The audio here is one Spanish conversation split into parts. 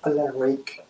Hola Rick.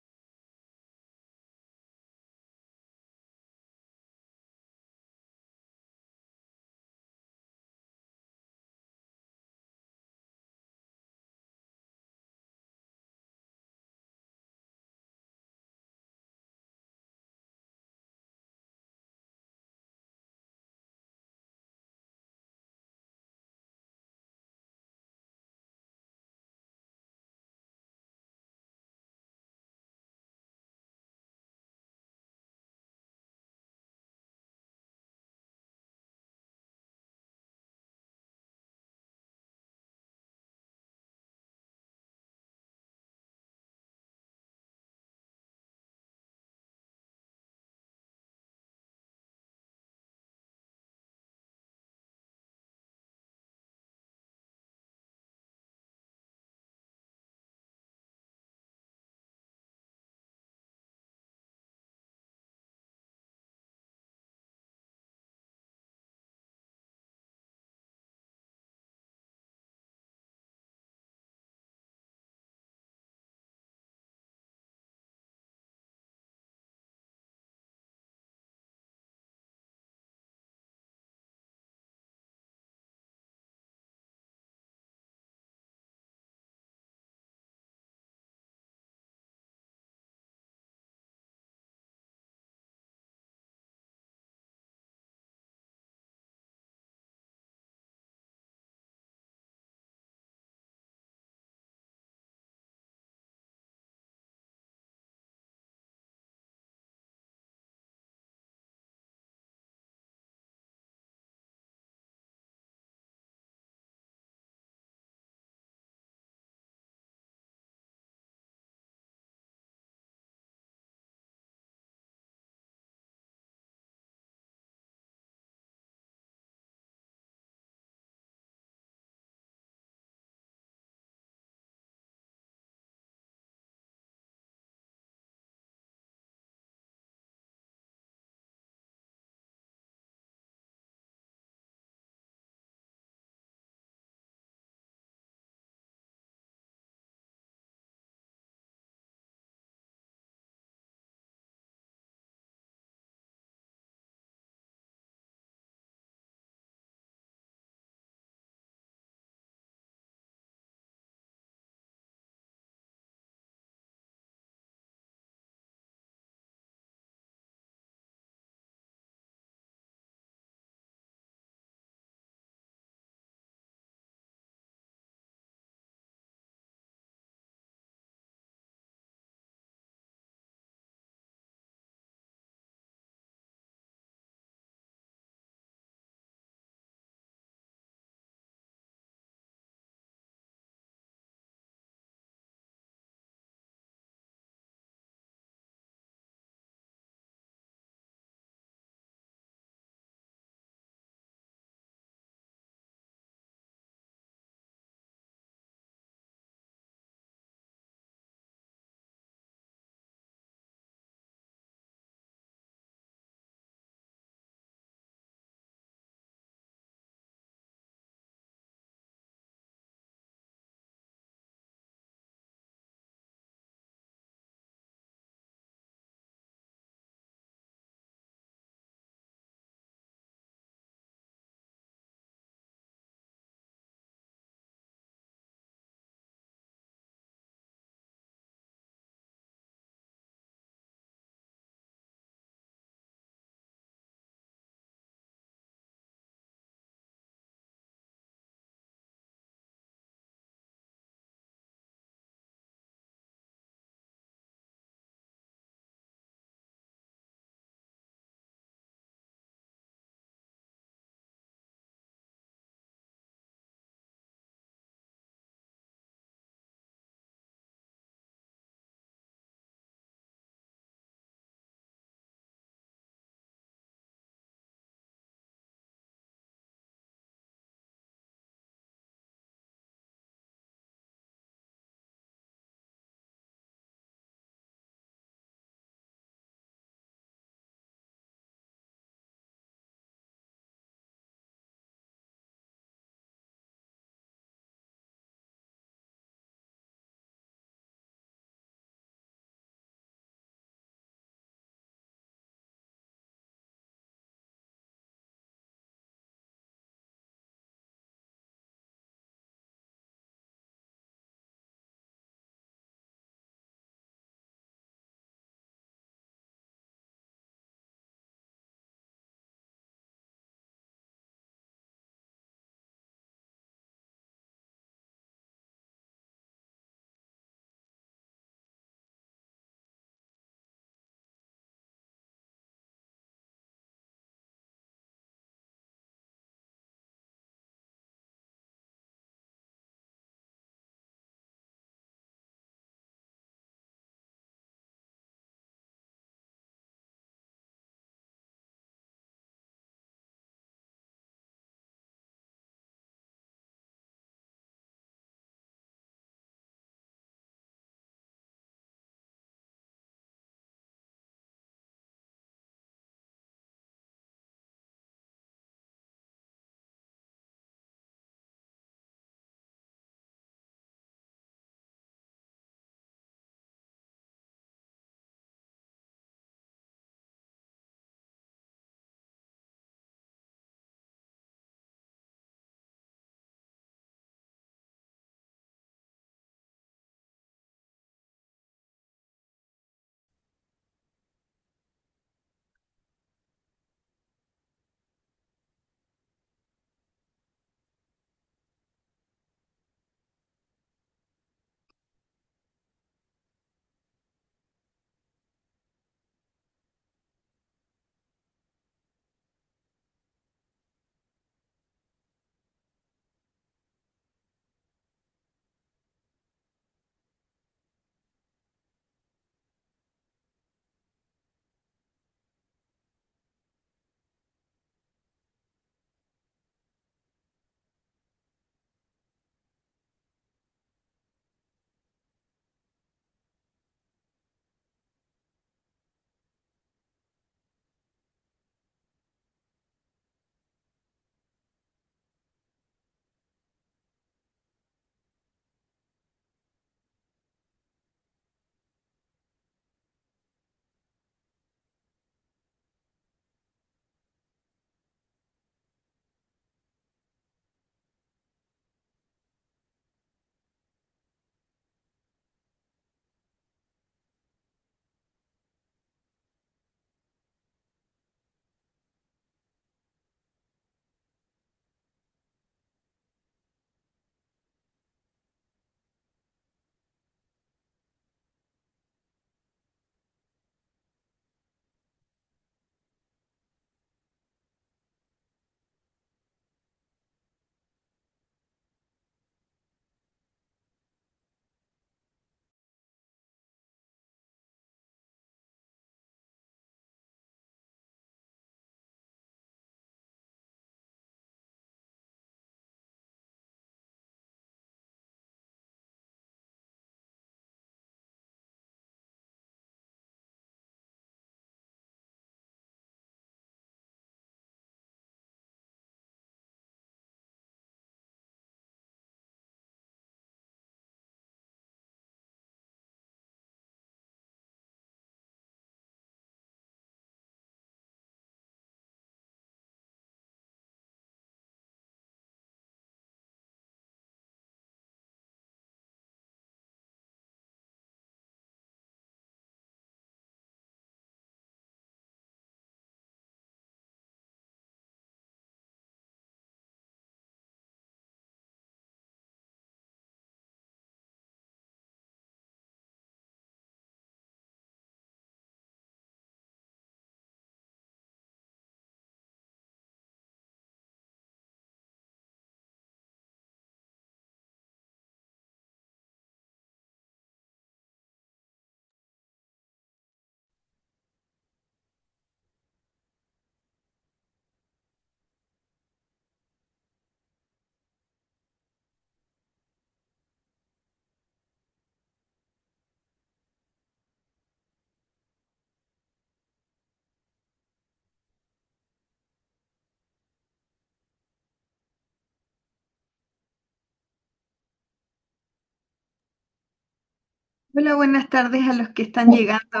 Hola, buenas tardes a los que están llegando.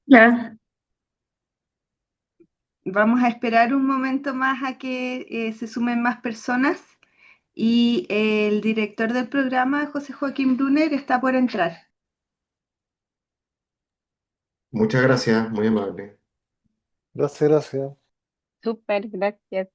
Ya. Vamos a esperar un momento más a que se sumen más personas y el director del programa, José Joaquín Brunner, está por entrar. Muchas gracias, muy amable. Gracias, gracias. Súper, gracias.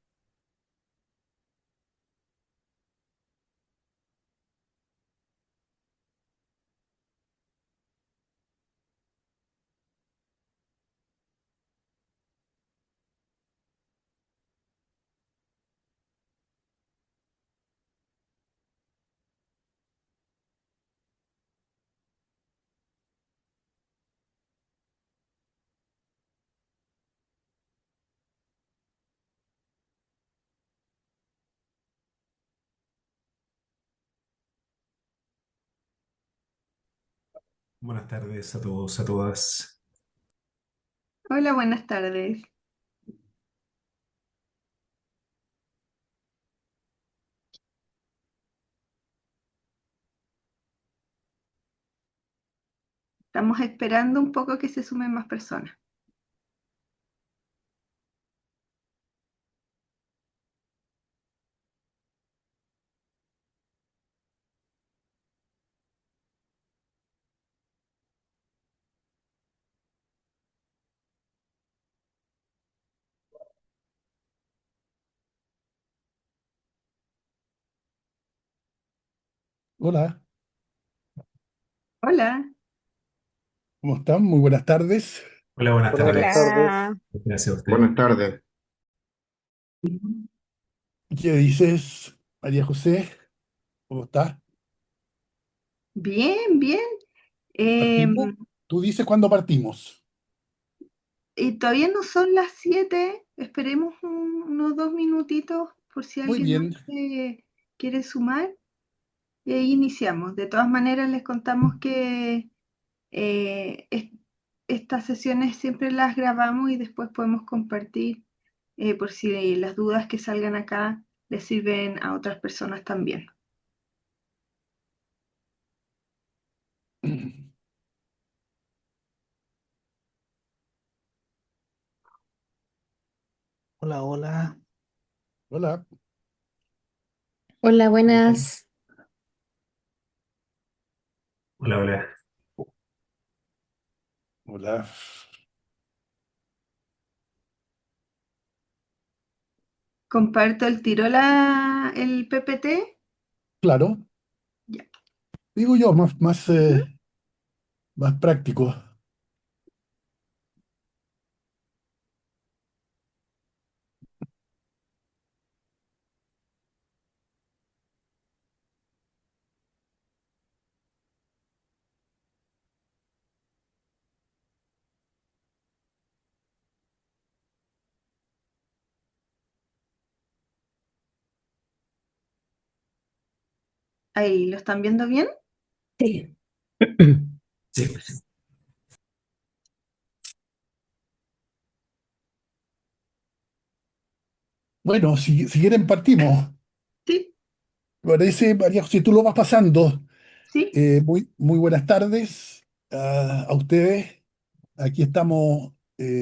Buenas tardes a todos, a todas. Hola, buenas tardes. Estamos esperando un poco que se sumen más personas. Hola, Hola, ¿cómo están? Muy buenas tardes. Hola, buenas Hola, buenas tardes. Hola. tardes. Gracias a usted. Buenas tardes. ¿Qué dices, María José? ¿Cómo estás? bien, bien. ¿Partimos? Em, Tú dices cuándo partimos. y todavía no son las 7. Esperemos unos 2 minutitos por si Muy alguien más bien. se quiere sumar y ahí iniciamos. De todas maneras, les contamos que Eh, es- estas sesiones siempre las grabamos y después podemos compartir por si las dudas que salgan acá les sirven a otras personas también. Hola, hola. Hola, Hola, buenas. Hola, hola. hola. Comparto el tiro el PPT. Claro, Ya. digo yo, Ujú. más práctico. Ahí, ¿lo están viendo bien? Sí. Sí, Bueno, si quieren partimos. Sí, Me parece, María José, tú lo vas pasando. sí. Muy buenas tardes a ustedes. Aquí estamos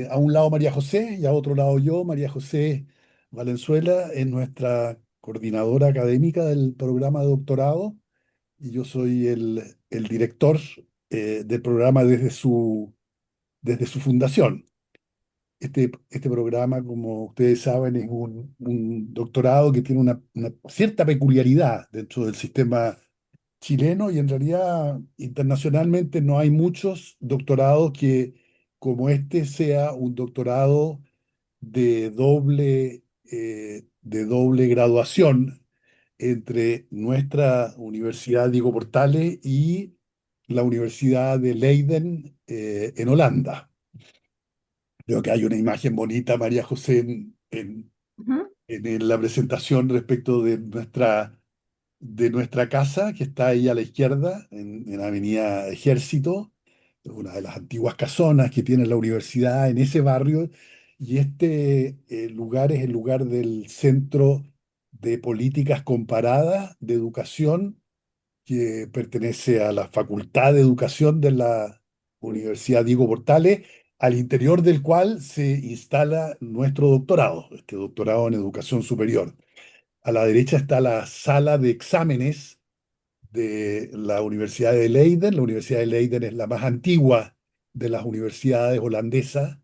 a un lado María José y a otro lado yo, María José Valenzuela, es nuestra coordinadora académica del programa de doctorado y yo soy el director del programa desde su fundación. Este programa, como ustedes saben, es un doctorado que tiene una cierta peculiaridad dentro del sistema chileno y en realidad internacionalmente no hay muchos doctorados que como este sea un doctorado de doble graduación entre nuestra Universidad Diego Portales y la Universidad de Leiden en Holanda. Creo que hay una imagen bonita, María José, Ujú. en la presentación respecto de nuestra casa, que está ahí a la izquierda, en Avenida Ejército, una de las antiguas casonas que tiene la universidad en ese barrio, y este lugar es el lugar del Centro de Políticas Comparadas de Educación que pertenece a la Facultad de Educación de la Universidad Diego Portales, al interior del cual se instala nuestro doctorado, este doctorado en educación superior. A la derecha está la sala de exámenes de la Universidad de Leiden. La Universidad de Leiden es la más antigua de las universidades holandesas.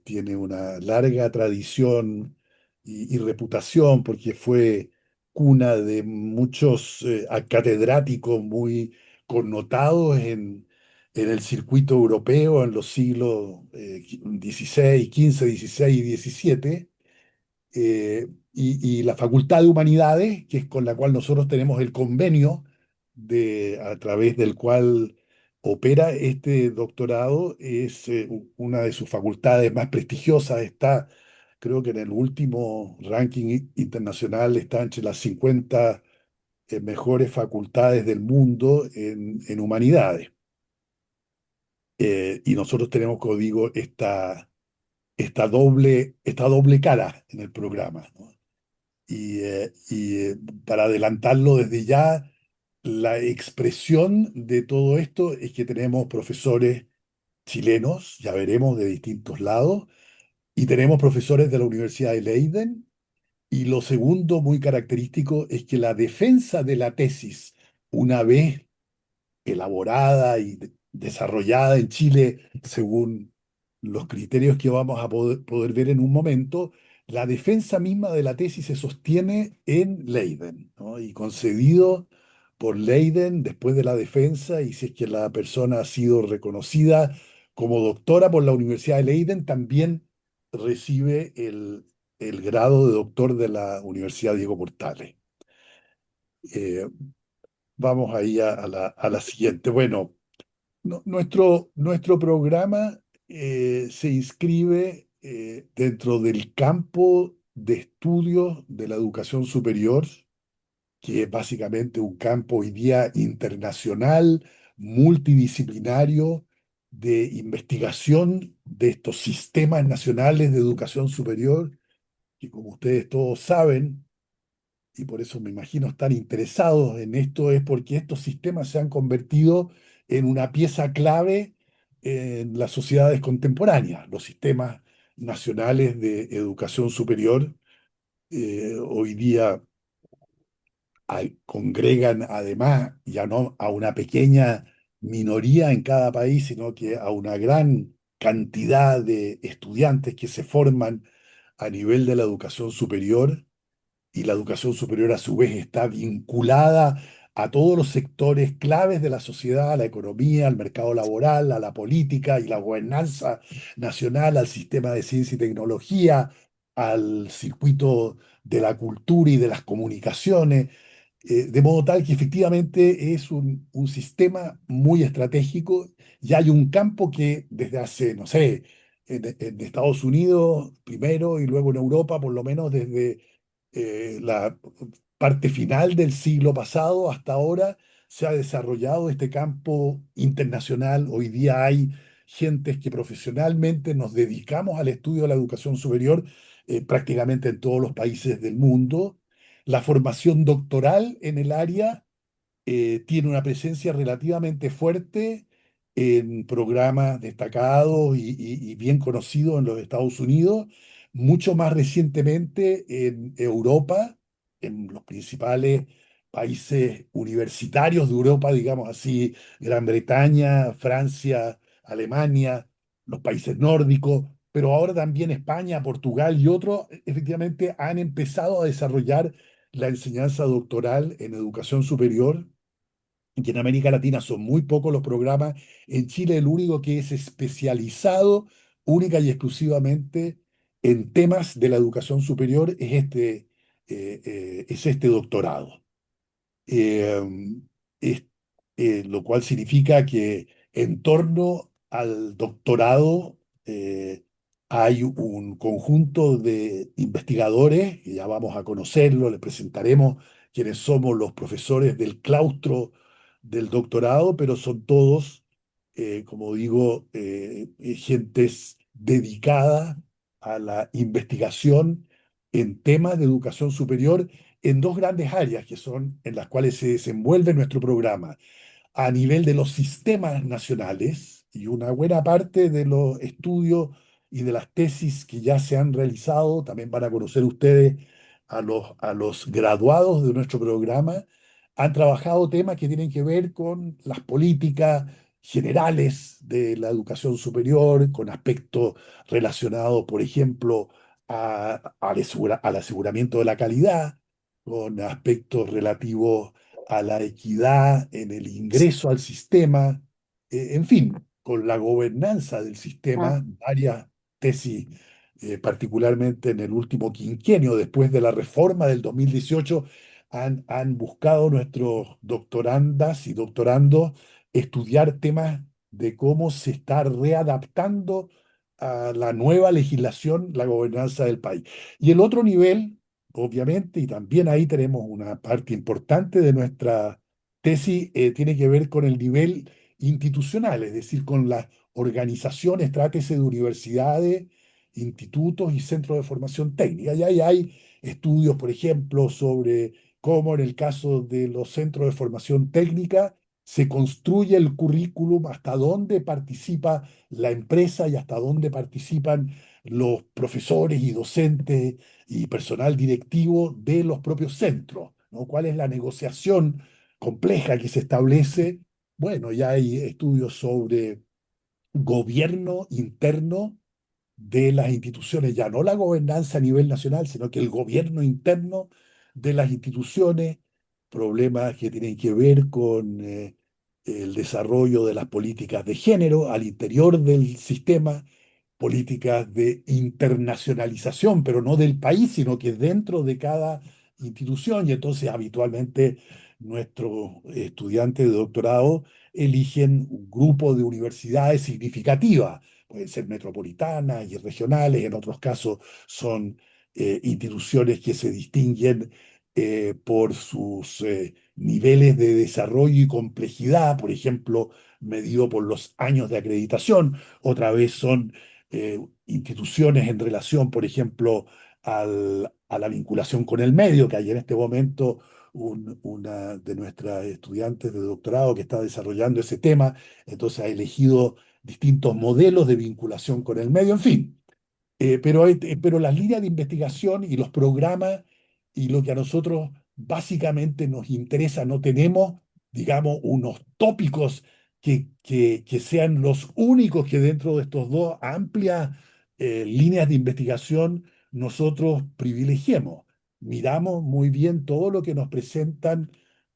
Tiene una larga tradición y reputación porque fue cuna de muchos catedráticos muy connotados en el circuito europeo en los siglos XVI, XV, XVI y XVII. Y la Facultad de Humanidades, que es con la cual nosotros tenemos el convenio a través del cual opera este doctorado, es una de sus facultades más prestigiosas. Está, creo que en el último ranking internacional, está entre las 50 mejores facultades del mundo en humanidades. Y nosotros tenemos, como digo, esta doble cara en el programa, ¿no? Y para adelantarlo desde ya, la expresión de todo esto es que tenemos profesores chilenos, ya veremos, de distintos lados, y tenemos profesores de la Universidad de Leiden. Y lo segundo, muy característico, es que la defensa de la tesis, una vez elaborada y desarrollada en Chile según los criterios que vamos a poder ver en un momento, la defensa misma de la tesis se sostiene en Leiden, ¿no? Y concedido por Leiden después de la defensa, y si es que la persona ha sido reconocida como doctora por la Universidad de Leiden, también recibe el grado de doctor de la Universidad Diego Portales. Eh, Vamos ahí a la siguiente. Bueno, nuestro programa se inscribe dentro del campo de estudios de la educación superior, que es básicamente un campo hoy día internacional, multidisciplinario, de investigación de estos sistemas nacionales de educación superior, que como ustedes todos saben, y por eso me imagino están interesados en esto, es porque estos sistemas se han convertido en una pieza clave en las sociedades contemporáneas. Los sistemas nacionales de educación superior hoy día congregan además ya no a una pequeña minoría en cada país, sino que a una gran cantidad de estudiantes que se forman a nivel de la educación superior, y la educación superior a su vez está vinculada a todos los sectores claves de la sociedad, a la economía, al mercado laboral, a la política y la gobernanza nacional, al sistema de ciencia y tecnología, al circuito de la cultura y de las comunicaciones, de modo tal que efectivamente es un sistema muy estratégico, y hay un campo que desde hace, no sé, en Estados Unidos primero y luego en Europa, por lo menos desde la parte final del siglo pasado hasta ahora, se ha desarrollado este campo internacional. Hoy día hay gentes que profesionalmente nos dedicamos al estudio de la educación superior prácticamente en todos los países del mundo. La formación doctoral en el área tiene una presencia relativamente fuerte en programas destacados y bien conocidos en los Estados Unidos, mucho más recientemente en Europa, en los principales países universitarios de Europa, digamos así, Gran Bretaña, Francia, Alemania, los países nórdicos, pero ahora también España, Portugal y otros, efectivamente han empezado a desarrollar la enseñanza doctoral en educación superior, que en América Latina son muy pocos los programas. En Chile el único que es especializado única y exclusivamente en temas de la educación superior es este doctorado. Eh, es- lo cual significa que en torno al doctorado hay un conjunto de investigadores, que ya vamos a conocerlo, les presentaremos quiénes somos los profesores del claustro del doctorado, pero son todos, como digo, gentes dedicadas a la investigación en temas de educación superior, en dos grandes áreas que son en las cuales se desenvuelve nuestro programa a nivel de los sistemas nacionales, y una buena parte de los estudios y de las tesis que ya se han realizado, también van a conocer ustedes a los graduados de nuestro programa, han trabajado temas que tienen que ver con las políticas generales de la educación superior, con aspectos relacionados, por ejemplo, al aseguramiento de la calidad, con aspectos relativos a la equidad en el ingreso al sistema, en fin, con la gobernanza del sistema, varias tesis, particularmente en el último quinquenio, después de la reforma del 2018, han buscado nuestros doctorandas y doctorandos estudiar temas de cómo se está readaptando a la nueva legislación, la gobernanza del país. Y el otro nivel, obviamente, y también ahí tenemos una parte importante de nuestra tesis, tiene que ver con el nivel institucional, es decir, con las organizaciones, trátese de universidades, institutos y centros de formación técnica. Y ahí hay estudios, por ejemplo, sobre cómo en el caso de los centros de formación técnica se construye el currículum, hasta dónde participa la empresa y hasta dónde participan los profesores y docentes y personal directivo de los propios centros, ¿no? ¿Cuál es la negociación compleja que se establece? Bueno, ya hay estudios sobre gobierno interno de las instituciones, ya no la gobernanza a nivel nacional, sino que el gobierno interno de las instituciones, problemas que tienen que ver con el desarrollo de las políticas de género al interior del sistema, políticas de internacionalización, pero no del país, sino que dentro de cada institución. Y entonces habitualmente nuestros estudiantes de doctorado eligen un grupo de universidades significativas, pueden ser metropolitanas y regionales, en otros casos son instituciones que se distinguen por sus niveles de desarrollo y complejidad, por ejemplo, medido por los años de acreditación. Otra vez son instituciones en relación, por ejemplo, a la vinculación con el medio, que hay en este momento una de nuestras estudiantes de doctorado que está desarrollando ese tema, entonces ha elegido distintos modelos de vinculación con el medio, en fin. Pero las líneas de investigación y los programas y lo que a nosotros básicamente nos interesa, no tenemos, digamos, unos tópicos que sean los únicos que dentro de estos dos amplias líneas de investigación nosotros privilegiemos. Miramos muy bien todo lo que nos presentan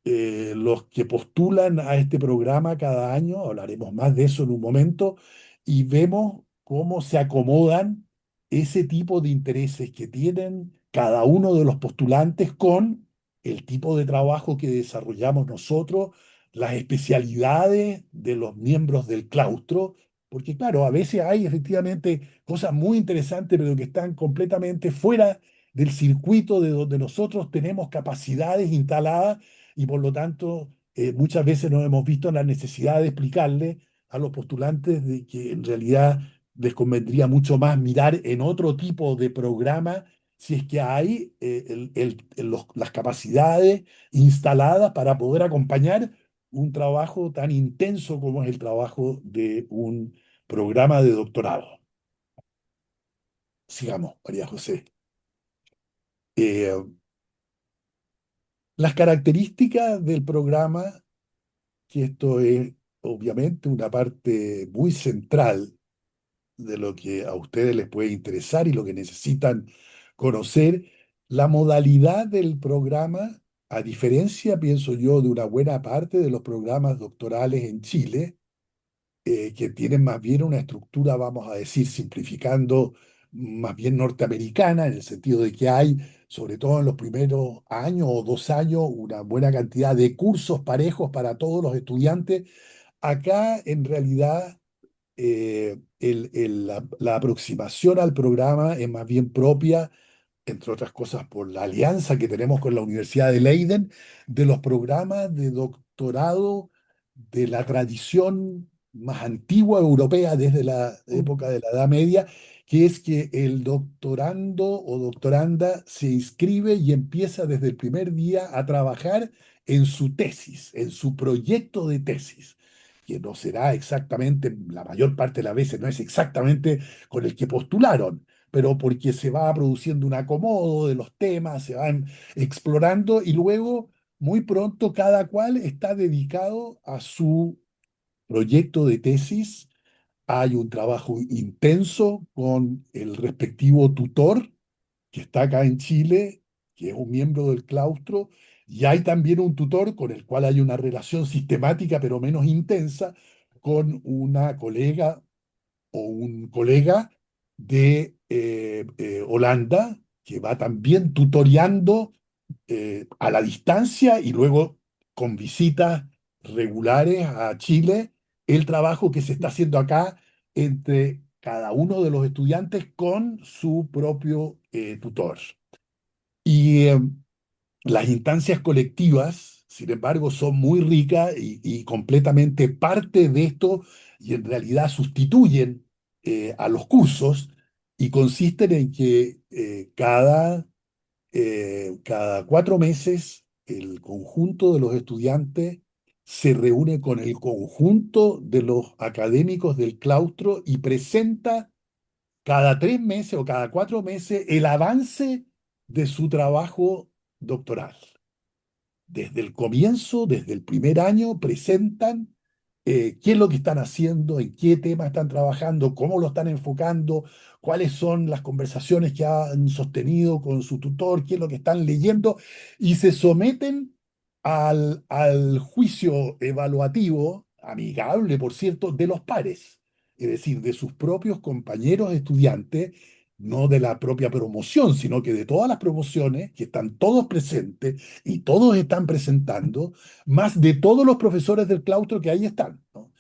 los que postulan a este programa cada año, hablaremos más de eso en un momento, y vemos cómo se acomodan ese tipo de intereses que tienen cada uno de los postulantes con el tipo de trabajo que desarrollamos nosotros, las especialidades de los miembros del claustro, porque claro, a veces hay efectivamente cosas muy interesantes, pero que están completamente fuera del circuito de donde nosotros tenemos capacidades instaladas y por lo tanto muchas veces nos hemos visto en la necesidad de explicarle a los postulantes de que en realidad les convendría mucho más mirar en otro tipo de programa si es que hay las capacidades instaladas para poder acompañar un trabajo tan intenso como es el trabajo de un programa de doctorado. Sigamos, María José. Eh, las características del programa, que esto es obviamente una parte muy central de lo que a ustedes les puede interesar y lo que necesitan conocer, la modalidad del programa, a diferencia, pienso yo, de una buena parte de los programas doctorales en Chile, que tienen más bien una estructura, vamos a decir, simplificando, más bien norteamericana, en el sentido de que hay, sobre todo en los primeros años o 2 años, una buena cantidad de cursos parejos para todos los estudiantes. Acá, en realidad, la aproximación al programa es más bien propia, entre otras cosas, por la alianza que tenemos con la Universidad de Leiden, de los programas de doctorado de la tradición más antigua europea desde la época de la Edad Media, que es que el doctorando o doctoranda se inscribe y empieza desde el primer día a trabajar en su tesis, en su proyecto de tesis, que no será exactamente, la mayor parte de las veces no es exactamente con el que postularon, pero porque se va produciendo un acomodo de los temas, se van explorando y luego muy pronto cada cual está dedicado a su proyecto de tesis. Hay un trabajo intenso con el respectivo tutor que está acá en Chile, que es un miembro del claustro, y hay también un tutor con el cual hay una relación sistemática pero menos intensa con una colega o un colega de Holanda que va también tutoreando a la distancia y luego con visitas regulares a Chile el trabajo que se está haciendo acá entre cada uno de los estudiantes con su propio tutor. Y las instancias colectivas, sin embargo, son muy ricas y completamente parte de esto y en realidad sustituyen a los cursos y consisten en que cada 4 meses el conjunto de los estudiantes se reúne con el conjunto de los académicos del claustro y presenta cada 3 meses o cada 4 meses el avance de su trabajo doctoral. Desde el comienzo, desde el primer año, presentan qué es lo que están haciendo, en qué tema están trabajando, cómo lo están enfocando, cuáles son las conversaciones que han sostenido con su tutor, qué es lo que están leyendo, y se someten al juicio evaluativo, amigable, por cierto, de los pares, es decir, de sus propios compañeros estudiantes, no de la propia promoción, sino que de todas las promociones, que están todos presentes y todos están presentando, más de todos los profesores del claustro que ahí están, ¿no?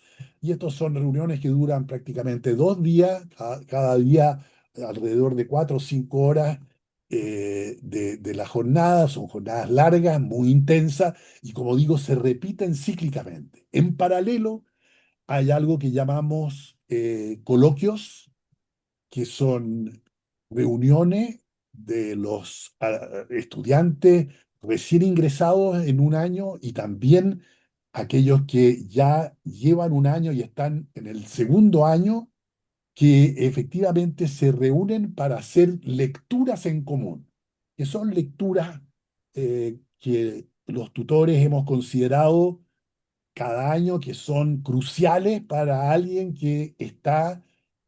Y estas son reuniones que duran prácticamente 2 días, cada día alrededor de 4 o 5 horas de la jornada. Son jornadas largas, muy intensas, y como digo, se repiten cíclicamente. En paralelo, hay algo que llamamos coloquios, que son reuniones de los estudiantes recién ingresados en un año y también aquellos que ya llevan un año y están en el segundo año, que efectivamente se reúnen para hacer lecturas en común, que son lecturas que los tutores hemos considerado cada año que son cruciales para alguien que está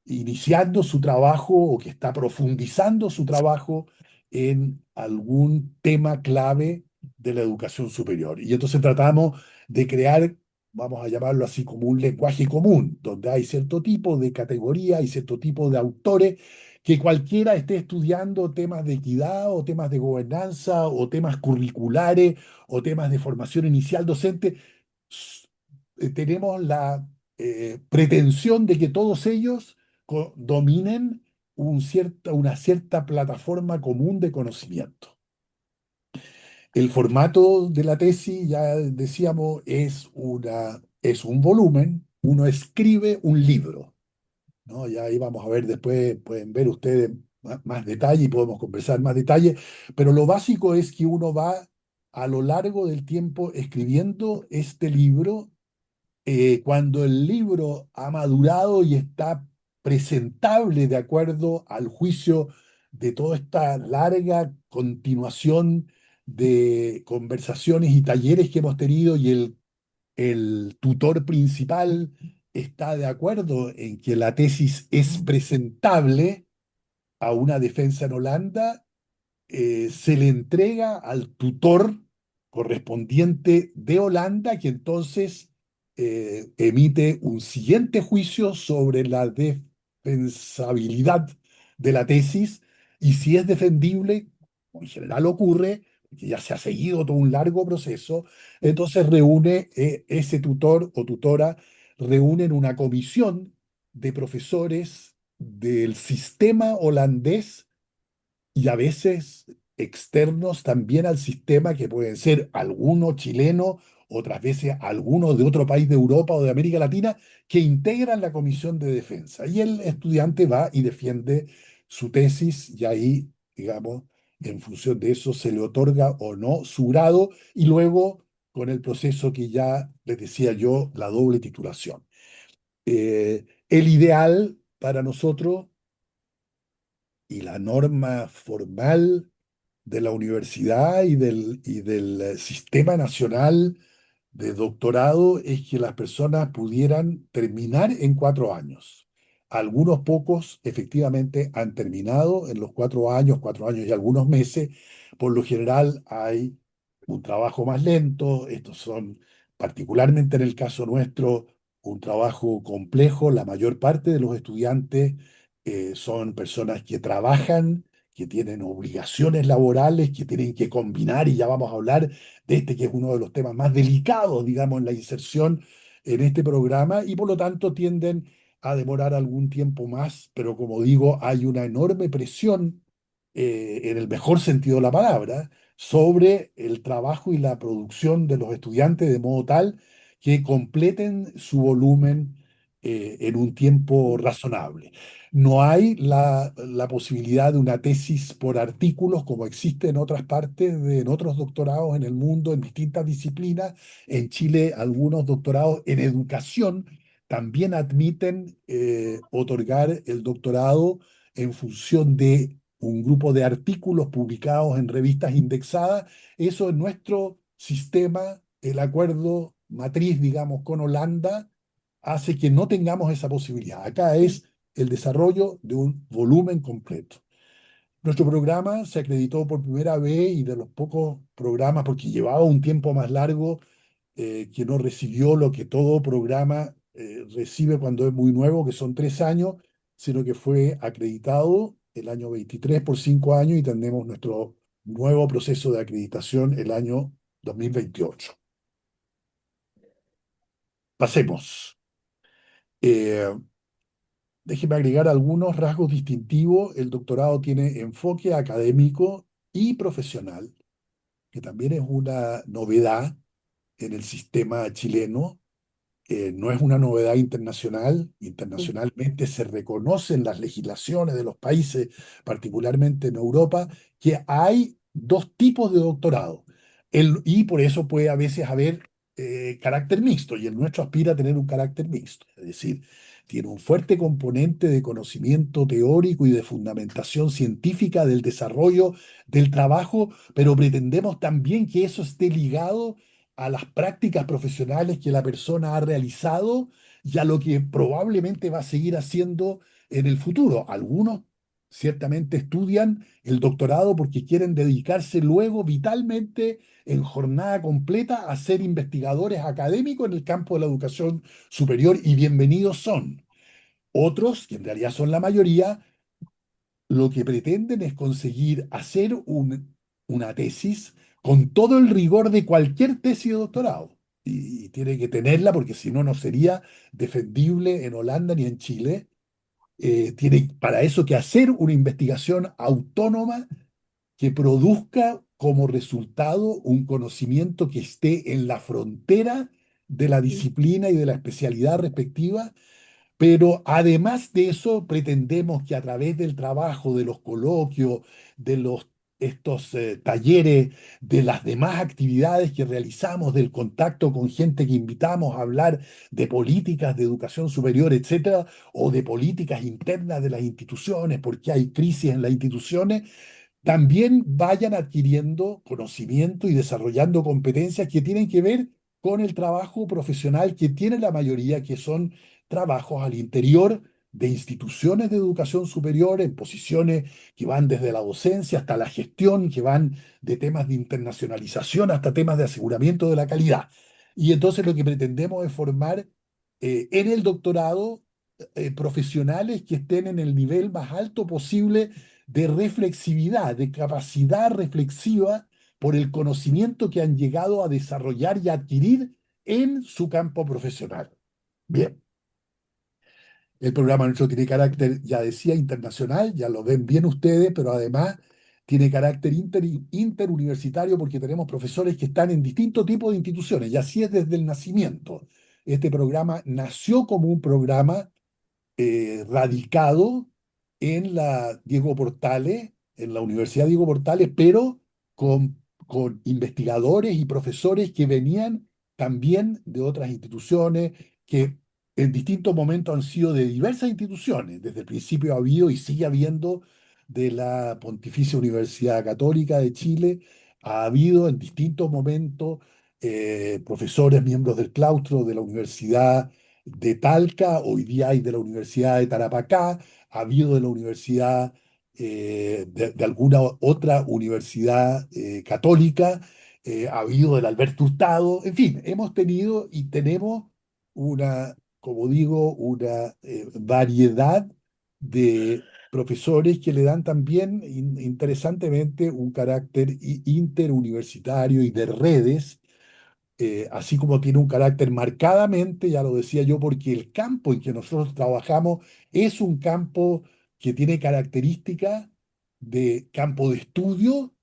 iniciando su trabajo o que está profundizando su trabajo en algún tema clave de la educación superior. Y entonces tratamos de crear, vamos a llamarlo así, como un lenguaje común, donde hay cierto tipo de categoría y cierto tipo de autores que cualquiera esté estudiando temas de equidad o temas de gobernanza o temas curriculares o temas de formación inicial docente. Tenemos la pretensión de que todos ellos dominen una cierta plataforma común de conocimiento. El formato de la tesis, ya decíamos, es un volumen. Uno escribe un libro, ¿no? Ya ahí vamos a ver después, pueden ver ustedes más detalle y podemos conversar más detalle, pero lo básico es que uno va a lo largo del tiempo escribiendo este libro. Cuando el libro ha madurado y está presentable de acuerdo al juicio de toda esta larga continuación de conversaciones y talleres que hemos tenido, y el tutor principal está de acuerdo en que la tesis es presentable a una defensa en Holanda, se le entrega al tutor correspondiente de Holanda, que entonces emite un siguiente juicio sobre la defensabilidad de la tesis, y si es defendible, como en general ocurre, que ya se ha seguido todo un largo proceso, entonces reúne ese tutor o tutora, reúnen una comisión de profesores del sistema holandés y a veces externos también al sistema, que pueden ser alguno chileno otras veces algunos de otro país de Europa o de América Latina, que integran la comisión de defensa. Y el estudiante va y defiende su tesis y ahí, digamos, en función de eso se le otorga o no su grado y luego con el proceso que ya les decía yo, la doble titulación. El ideal para nosotros y la norma formal de la universidad y del sistema nacional de doctorado es que las personas pudieran terminar en 4 años. Algunos pocos efectivamente han terminado en los 4 años y algunos meses. Por lo general hay un trabajo más lento. Estos son, particularmente en el caso nuestro, un trabajo complejo. La mayor parte de los estudiantes son personas que trabajan, que tienen obligaciones laborales, que tienen que combinar, y ya vamos a hablar de este que es uno de los temas más delicados, digamos, en la inserción en este programa, y por lo tanto tienden a demorar algún tiempo más, pero como digo, hay una enorme presión, en el mejor sentido de la palabra, sobre el trabajo y la producción de los estudiantes de modo tal que completen su volumen en un tiempo razonable. No hay la posibilidad de una tesis por artículos como existe en otras partes, en otros doctorados en el mundo, en distintas disciplinas. En Chile, algunos doctorados en educación también admiten otorgar el doctorado en función de un grupo de artículos publicados en revistas indexadas. Eso en nuestro sistema, el acuerdo matriz, digamos, con Holanda, hace que no tengamos esa posibilidad. Acá es el desarrollo de un volumen completo. Nuestro programa se acreditó por primera vez y de los pocos programas, porque llevaba un tiempo más largo, que no recibió lo que todo programa recibe cuando es muy nuevo, que son 3 años, sino que fue acreditado el año 23 por 5 años y tenemos nuestro nuevo proceso de acreditación el año 2028. Pasemos. Eh, Déjeme agregar algunos rasgos distintivos. El doctorado tiene enfoque académico y profesional, que también es una novedad en el sistema chileno. No es una novedad internacional. Internacionalmente se reconocen las legislaciones de los países, particularmente en Europa, que hay dos tipos de doctorado. Y por eso puede a veces haber carácter mixto, y el nuestro aspira a tener un carácter mixto. Es decir, tiene un fuerte componente de conocimiento teórico y de fundamentación científica del desarrollo del trabajo, pero pretendemos también que eso esté ligado a las prácticas profesionales que la persona ha realizado y a lo que probablemente va a seguir haciendo en el futuro. Algunos ciertamente estudian el doctorado porque quieren dedicarse luego vitalmente en jornada completa a ser investigadores académicos en el campo de la educación superior, y bienvenidos son. Otros, que en realidad son la mayoría, lo que pretenden es conseguir hacer una tesis con todo el rigor de cualquier tesis de doctorado. Y tiene que tenerla porque si no, no sería defendible en Holanda ni en Chile. Tiene para eso que hacer una investigación autónoma que produzca como resultado un conocimiento que esté en la frontera de la disciplina y de la especialidad respectiva, pero además de eso, pretendemos que a través del trabajo, de los coloquios, de estos talleres, de las demás actividades que realizamos, del contacto con gente que invitamos a hablar de políticas de educación superior, etcétera, o de políticas internas de las instituciones, porque hay crisis en las instituciones, también vayan adquiriendo conocimiento y desarrollando competencias que tienen que ver con el trabajo profesional que tiene la mayoría, que son trabajos al interior de instituciones de educación superior, en posiciones que van desde la docencia hasta la gestión, que van de temas de internacionalización hasta temas de aseguramiento de la calidad. Y entonces lo que pretendemos es formar en el doctorado profesionales que estén en el nivel más alto posible de reflexividad, de capacidad reflexiva por el conocimiento que han llegado a desarrollar y a adquirir en su campo profesional. Bien, el programa nuestro tiene carácter, ya decía, internacional, ya lo ven bien ustedes, pero además tiene carácter interuniversitario porque tenemos profesores que están en distintos tipos de instituciones, y así es desde el nacimiento. Este programa nació como un programa radicado en la Diego Portales, en la Universidad Diego Portales, pero con investigadores y profesores que venían también de otras instituciones, que en distintos momentos han sido de diversas instituciones. Desde el principio ha habido y sigue habiendo de la Pontificia Universidad Católica de Chile, ha habido en distintos momentos profesores, miembros del claustro de la Universidad de Talca, hoy día hay de la Universidad de Tarapacá, ha habido de la Universidad, de alguna otra universidad católica, ha habido del Alberto Hurtado, en fin, hemos tenido y tenemos una, como digo, una variedad de profesores que le dan también, interesantemente, un carácter interuniversitario y de redes, así como tiene un carácter marcadamente, ya lo decía yo, porque el campo en que nosotros trabajamos es un campo que tiene características de campo de estudio,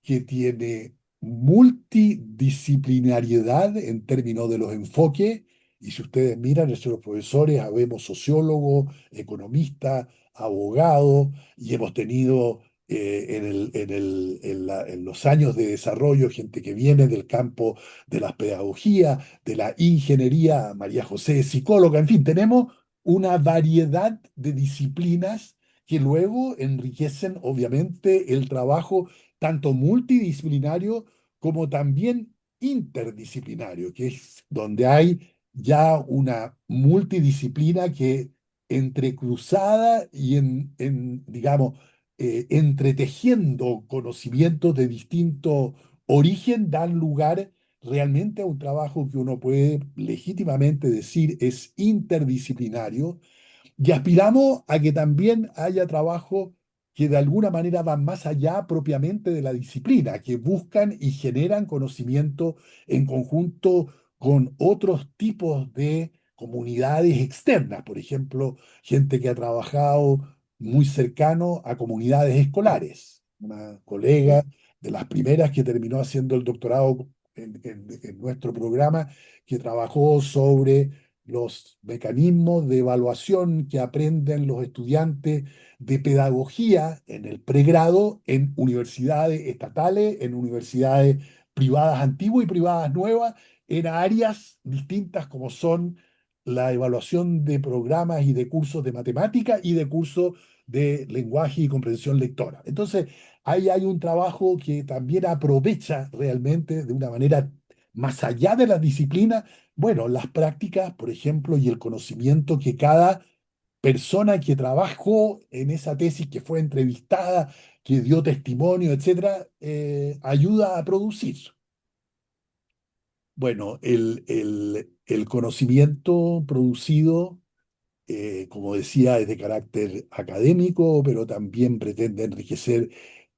que tiene multidisciplinariedad en términos de los enfoques, y si ustedes miran, nuestros profesores, habemos sociólogos, economistas, abogados, y hemos tenido en los años de desarrollo gente que viene del campo de las pedagogías, de la ingeniería. María José es psicóloga, en fin, tenemos una variedad de disciplinas que luego enriquecen obviamente el trabajo tanto multidisciplinario como también interdisciplinario, que es donde hay ya una multidisciplina que entrecruzada y digamos, entretejiendo conocimientos de distinto origen, dan lugar realmente a un trabajo que uno puede legítimamente decir es interdisciplinario, y aspiramos a que también haya trabajo que de alguna manera van más allá propiamente de la disciplina, que buscan y generan conocimiento en conjunto con otros tipos de comunidades externas. Por ejemplo, gente que ha trabajado muy cercano a comunidades escolares. Una colega de las primeras que terminó haciendo el doctorado en nuestro programa, que trabajó sobre los mecanismos de evaluación que aprenden los estudiantes de pedagogía en el pregrado en universidades estatales, en universidades privadas antiguas y privadas nuevas, en áreas distintas como son la evaluación de programas y de cursos de matemática y de cursos de lenguaje y comprensión lectora. Entonces, ahí hay un trabajo que también aprovecha realmente de una manera más allá de las disciplinas, bueno, las prácticas, por ejemplo, y el conocimiento que cada persona que trabajó en esa tesis, que fue entrevistada, que dio testimonio, etcétera, ayuda a producir. Bueno, el conocimiento producido, como decía, es de carácter académico, pero también pretende enriquecer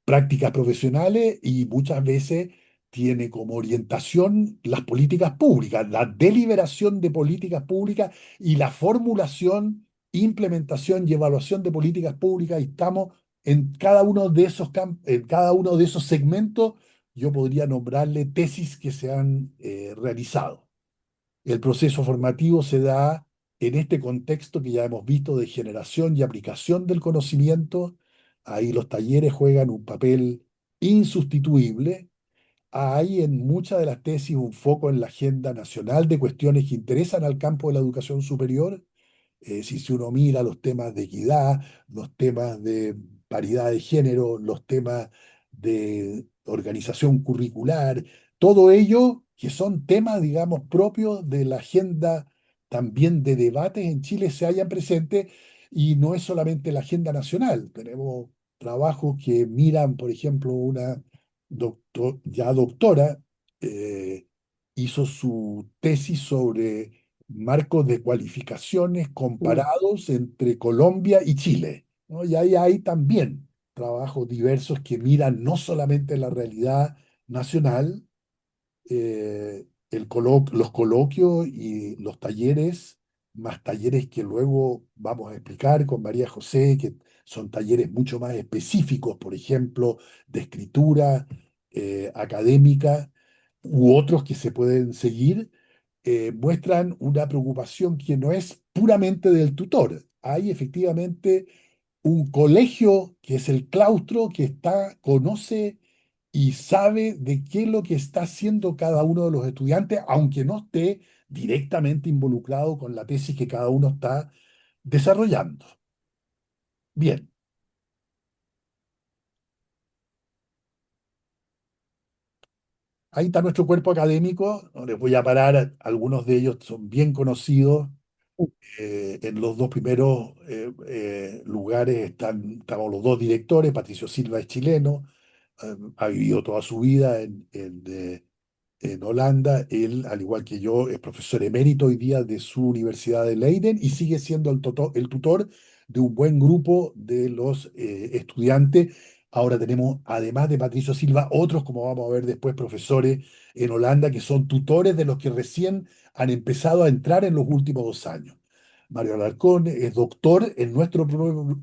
prácticas profesionales y muchas veces tiene como orientación las políticas públicas, la deliberación de políticas públicas y la formulación, implementación y evaluación de políticas públicas. Y estamos en cada uno de esos en cada uno de esos segmentos. Yo podría nombrarle tesis que se han realizado. El proceso formativo se da en este contexto que ya hemos visto de generación y aplicación del conocimiento. Ahí los talleres juegan un papel insustituible. Hay en muchas de las tesis un foco en la agenda nacional de cuestiones que interesan al campo de la educación superior. Si uno mira los temas de equidad, los temas de paridad de género, los temas de organización curricular, todo ello que son temas, digamos, propios de la agenda también de debates en Chile se hallan presentes, y no es solamente la agenda nacional. Tenemos trabajos que miran, por ejemplo, una ya doctora, eh, hizo su tesis sobre marcos de cualificaciones comparados entre Colombia y Chile, ¿no? Y ahí hay también trabajos diversos que miran no solamente la realidad nacional, los coloquios y los talleres, más talleres que luego vamos a explicar con María José, que son talleres mucho más específicos, por ejemplo, de escritura académica, u otros que se pueden seguir, muestran una preocupación que no es puramente del tutor. Hay efectivamente un colegio que es el claustro que conoce y sabe de qué es lo que está haciendo cada uno de los estudiantes, aunque no esté directamente involucrado con la tesis que cada uno está desarrollando. Bien, ahí está nuestro cuerpo académico. No les voy a parar, algunos de ellos son bien conocidos. En los dos primeros lugares estamos los dos directores. Patricio Silva es chileno, ha vivido toda su vida en Holanda. Él, al igual que yo, es profesor emérito hoy día de su Universidad de Leiden y sigue siendo el tutor de un buen grupo de los estudiantes. Ahora tenemos, además de Patricio Silva, otros, como vamos a ver después, profesores en Holanda que son tutores de los que recién han empezado a entrar en los últimos 2 años. Mario Alarcón es doctor en nuestro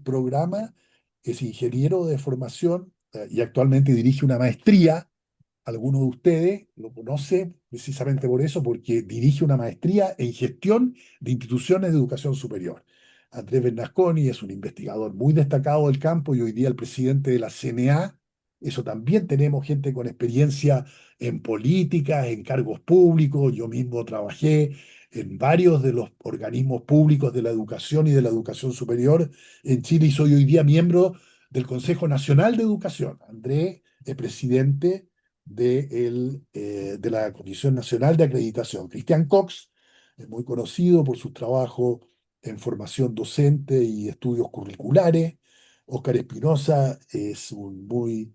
programa, es ingeniero de formación y actualmente dirige una maestría. Algunos de ustedes lo conocen precisamente por eso, porque dirige una maestría en gestión de instituciones de educación superior. Andrés Bernasconi es un investigador muy destacado del campo y hoy día el presidente de la CNA. Eso también tenemos gente con experiencia en política, en cargos públicos. Yo mismo trabajé en varios de los organismos públicos de la educación y de la educación superior en Chile y soy hoy día miembro del Consejo Nacional de Educación. Andrés es presidente de la Comisión Nacional de Acreditación. Cristian Cox es muy conocido por sus trabajos en formación docente y estudios curriculares. Óscar Espinosa es un muy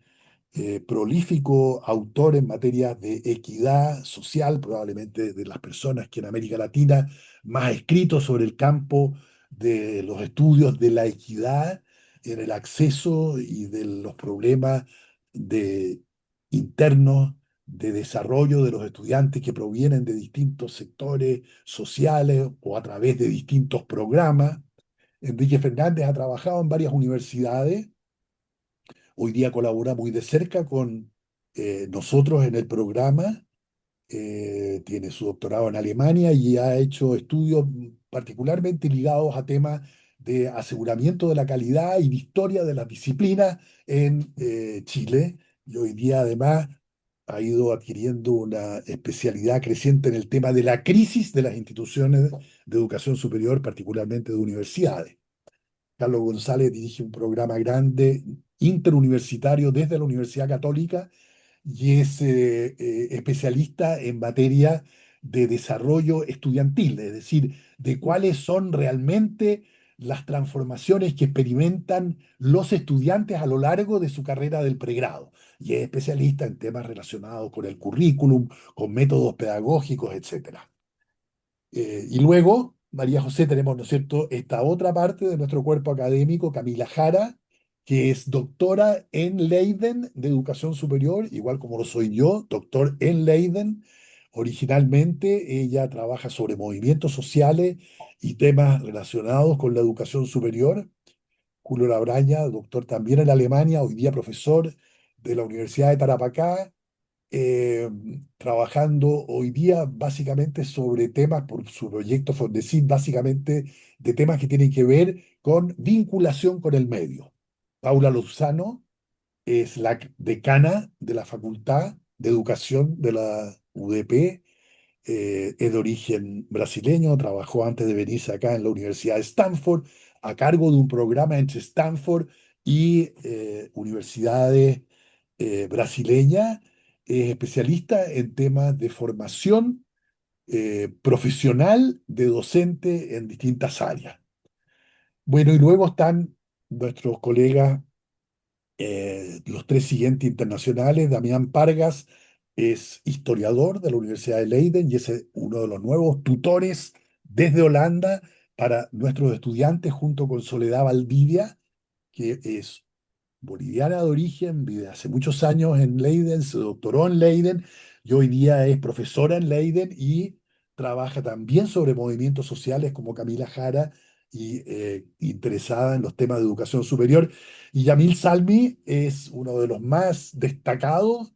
prolífico autor en materia de equidad social, probablemente de las personas que en América Latina más ha escrito sobre el campo de los estudios de la equidad en el acceso y de los problemas de internos de desarrollo de los estudiantes que provienen de distintos sectores sociales o a través de distintos programas. Enrique Fernández ha trabajado en varias universidades. Hoy día colabora muy de cerca con nosotros en el programa. Tiene su doctorado en Alemania y ha hecho estudios particularmente ligados a temas de aseguramiento de la calidad y de historia de las disciplinas en Chile. Y hoy día además ha ido adquiriendo una especialidad creciente en el tema de la crisis de las instituciones de educación superior, particularmente de universidades. Carlos González dirige un programa grande interuniversitario desde la Universidad Católica y es especialista en materia de desarrollo estudiantil, es decir, de cuáles son realmente las transformaciones que experimentan los estudiantes a lo largo de su carrera del pregrado. Y es especialista en temas relacionados con el currículum, con métodos pedagógicos, etcétera. Y luego, María José, tenemos, ¿no es cierto?, esta otra parte de nuestro cuerpo académico, Camila Jara, que es doctora en Leiden de Educación Superior, igual como lo soy yo, doctor en Leiden. Originalmente ella trabaja sobre movimientos sociales y temas relacionados con la educación superior. Julio Labraña, doctor también en Alemania, hoy día profesor de la Universidad de Tarapacá, eh, trabajando hoy día básicamente sobre temas por su proyecto Fondesit, básicamente de temas que tienen que ver con vinculación con el medio. Paula Lozano es la decana de la Facultad de Educación de la UDP, es de origen brasileño, trabajó antes de venirse acá en la Universidad de Stanford, a cargo de un programa entre Stanford y universidades brasileñas. Es especialista en temas de formación profesional de docente en distintas áreas. Bueno, y luego están nuestros colegas, los tres siguientes internacionales. Damián Pargas es historiador de la Universidad de Leiden y es uno de los nuevos tutores desde Holanda para nuestros estudiantes, junto con Soledad Valdivia, que es boliviana de origen, vive hace muchos años en Leiden, se doctoró en Leiden y hoy día es profesora en Leiden y trabaja también sobre movimientos sociales como Camila Jara y interesada en los temas de educación superior. Y Yamil Salmi es uno de los más destacados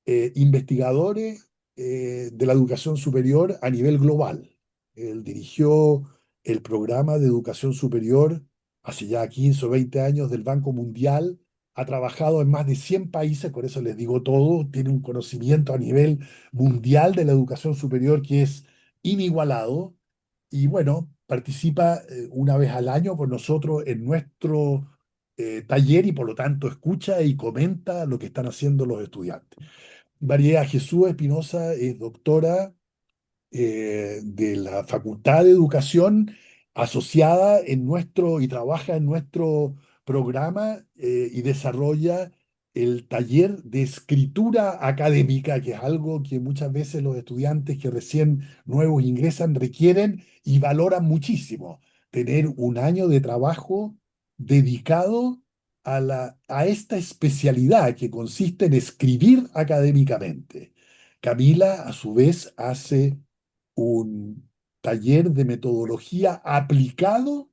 investigadores de la educación superior a nivel global. Él dirigió el programa de educación superior hace ya 15 o 20 años del Banco Mundial, ha trabajado en más de 100 países, por eso les digo todo, tiene un conocimiento a nivel mundial de la educación superior que es inigualado y bueno, participa una vez al año con nosotros en nuestro taller y por lo tanto escucha y comenta lo que están haciendo los estudiantes. María Jesús Espinosa es doctora de la Facultad de Educación asociada en nuestro y trabaja en nuestro programa y desarrolla el taller de escritura académica, que es algo que muchas veces los estudiantes que recién nuevos ingresan requieren y valoran muchísimo, tener un año de trabajo dedicado a esta especialidad que consiste en escribir académicamente. Camila, a su vez, hace un taller de metodología aplicado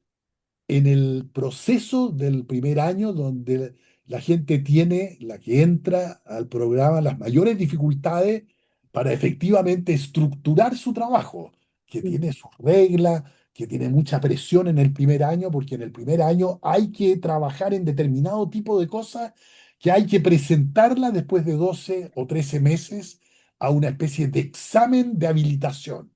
en el proceso del primer año, donde la gente tiene, la que entra al programa, las mayores dificultades para efectivamente estructurar su trabajo, que tiene sus reglas, que tiene mucha presión en el primer año, porque en el primer año hay que trabajar en determinado tipo de cosas que hay que presentarla después de 12 o 13 meses a una especie de examen de habilitación.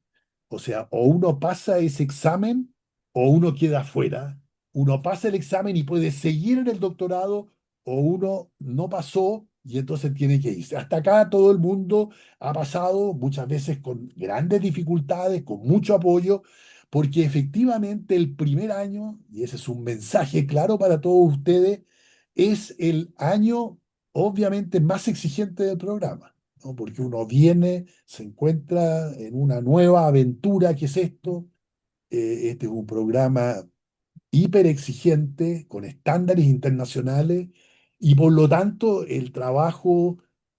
O sea, o uno pasa ese examen o uno queda fuera. Uno pasa el examen y puede seguir en el doctorado o uno no pasó y entonces tiene que irse. Hasta acá todo el mundo ha pasado muchas veces con grandes dificultades, con mucho apoyo, porque efectivamente el primer año, y ese es un mensaje claro para todos ustedes, es el año obviamente más exigente del programa, ¿no? Porque uno viene, se encuentra en una nueva aventura que es esto. Este es un programa hiper exigente, con estándares internacionales, y por lo tanto el trabajo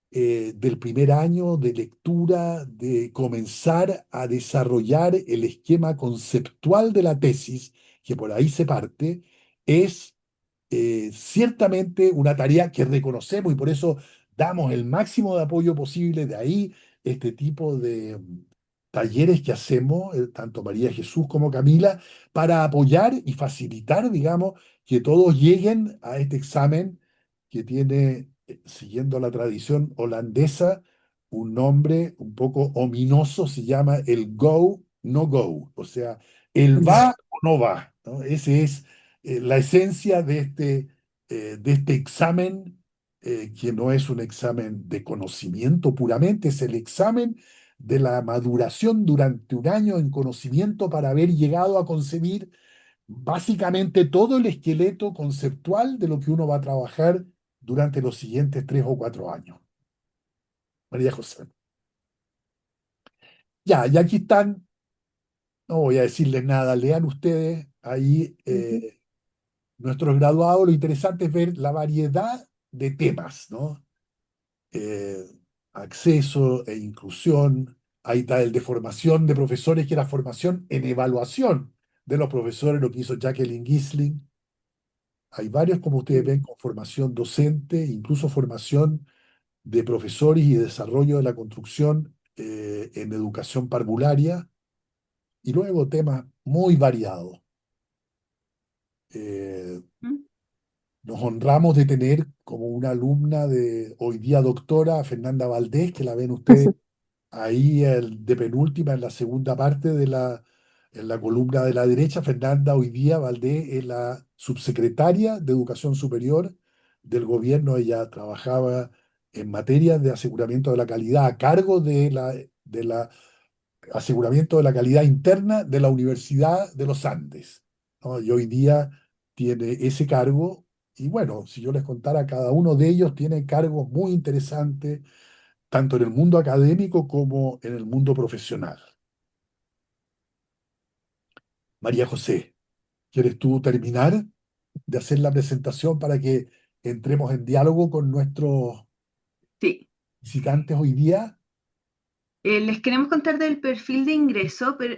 del primer año de lectura, de comenzar a desarrollar el esquema conceptual de la tesis, que por ahí se parte, es ciertamente una tarea que reconocemos y por eso damos el máximo de apoyo posible. De ahí este tipo de talleres que hacemos, tanto María Jesús como Camila, para apoyar y facilitar, digamos, que todos lleguen a este examen que tiene, siguiendo la tradición holandesa, un nombre un poco ominoso, se llama el Go, No Go, o sea, el va o no va, ¿no? Ese es la esencia de este examen, que no es un examen de conocimiento puramente, es el examen de la maduración durante un año en conocimiento para haber llegado a concebir básicamente todo el esqueleto conceptual de lo que uno va a trabajar durante los siguientes 3 o 4 años. María José. Ya, y aquí están, no voy a decirles nada, lean ustedes ahí nuestros graduados. Lo interesante es ver la variedad de temas, ¿no? Eh, acceso e inclusión. Ahí está el de formación de profesores, que era formación en evaluación de los profesores, lo que hizo Jacqueline Gisling. Hay varios, como ustedes ven, con formación docente, incluso formación de profesores y desarrollo de la construcción en educación parvularia. Y luego temas muy variados. Eh, ¿Mm? Nos honramos de tener como una alumna de hoy día doctora Fernanda Valdés, que la ven ustedes ahí de penúltima en la segunda parte en la columna de la derecha. Fernanda hoy día Valdés es la subsecretaria de Educación Superior del gobierno. Ella trabajaba en materia de aseguramiento de la calidad a cargo de la aseguramiento de la calidad interna de la Universidad de los Andes, ¿no? Y hoy día tiene ese cargo. Y bueno, si yo les contara, cada uno de ellos tiene cargos muy interesantes, tanto en el mundo académico como en el mundo profesional. María José, ¿quieres tú terminar de hacer la presentación para que entremos en diálogo con nuestros Sí. visitantes hoy día? Les queremos contar del perfil de ingreso, pero,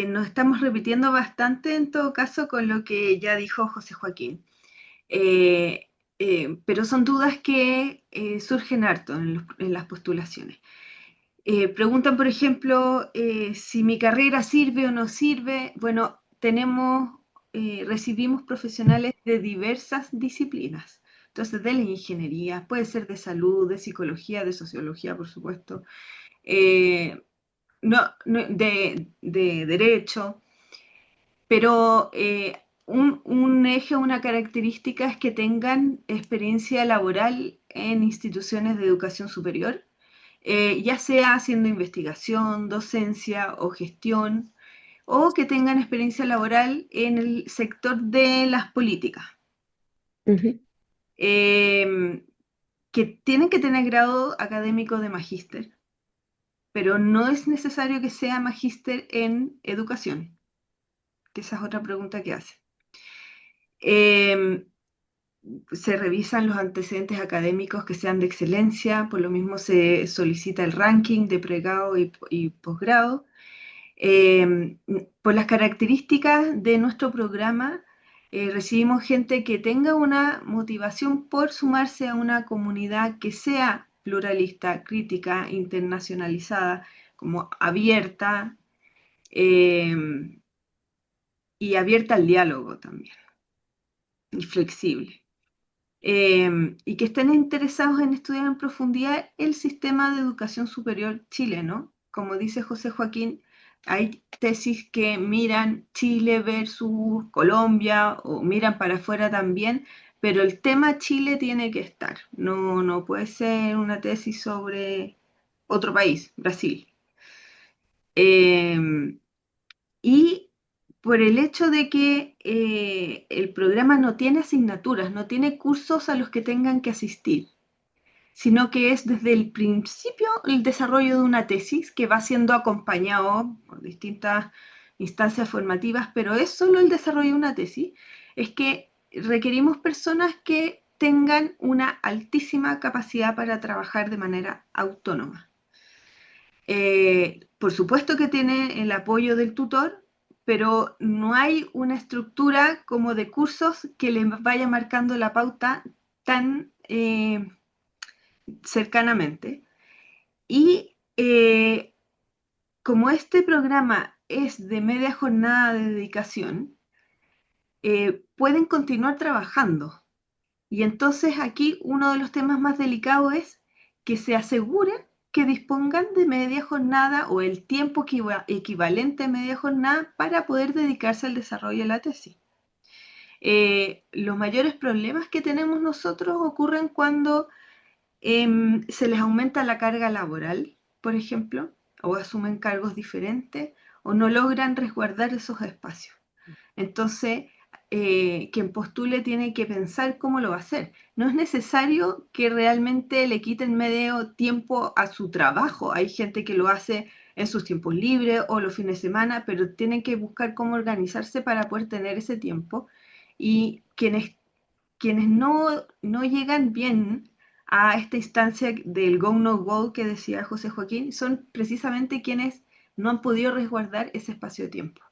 nos estamos repitiendo bastante en todo caso con lo que ya dijo José Joaquín. Pero son dudas que surgen harto en las postulaciones. Preguntan, por ejemplo, si mi carrera sirve o no sirve. Bueno, recibimos profesionales de diversas disciplinas. Entonces, de la ingeniería, puede ser de salud, de psicología, de sociología, por supuesto, de derecho, pero un eje, una característica es que tengan experiencia laboral en instituciones de educación superior, ya sea haciendo investigación, docencia o gestión, o que tengan experiencia laboral en el sector de las políticas. Ujú. Que tienen que tener grado académico de magíster, pero no es necesario que sea magíster en educación, que esa es otra pregunta que hace. Se revisan los antecedentes académicos que sean de excelencia, por lo mismo se solicita el ranking de pregrado y posgrado. Por las características de nuestro programa, recibimos gente que tenga una motivación por sumarse a una comunidad que sea pluralista, crítica, internacionalizada, como abierta, y abierta al diálogo también, y flexible. Y que estén interesados en estudiar en profundidad el sistema de educación superior chileno. Como dice José Joaquín, hay tesis que miran Chile versus Colombia o miran para afuera también, pero el tema Chile tiene que estar. No puede ser una tesis sobre otro país, Brasil. Y por el hecho de que el programa no tiene asignaturas, no tiene cursos a los que tengan que asistir, sino que es desde el principio el desarrollo de una tesis que va siendo acompañado por distintas instancias formativas, pero es solo el desarrollo de una tesis, es que requerimos personas que tengan una altísima capacidad para trabajar de manera autónoma. Por supuesto que tiene el apoyo del tutor, pero no hay una estructura como de cursos que les vaya marcando la pauta tan cercanamente. Y como este programa es de media jornada de dedicación, pueden continuar trabajando. Y entonces aquí uno de los temas más delicados es que se aseguren que dispongan de media jornada o el tiempo equivalente a media jornada para poder dedicarse al desarrollo de la tesis. Los mayores problemas que tenemos nosotros ocurren cuando se les aumenta la carga laboral, por ejemplo, o asumen cargos diferentes, o no logran resguardar esos espacios. Entonces, quien postule tiene que pensar cómo lo va a hacer. No es necesario que realmente le quiten medio tiempo a su trabajo. Hay gente que lo hace en sus tiempos libres o los fines de semana, pero tienen que buscar cómo organizarse para poder tener ese tiempo. Y quienes no llegan bien a esta instancia del go no go que decía José Joaquín son precisamente quienes no han podido resguardar ese espacio de tiempo.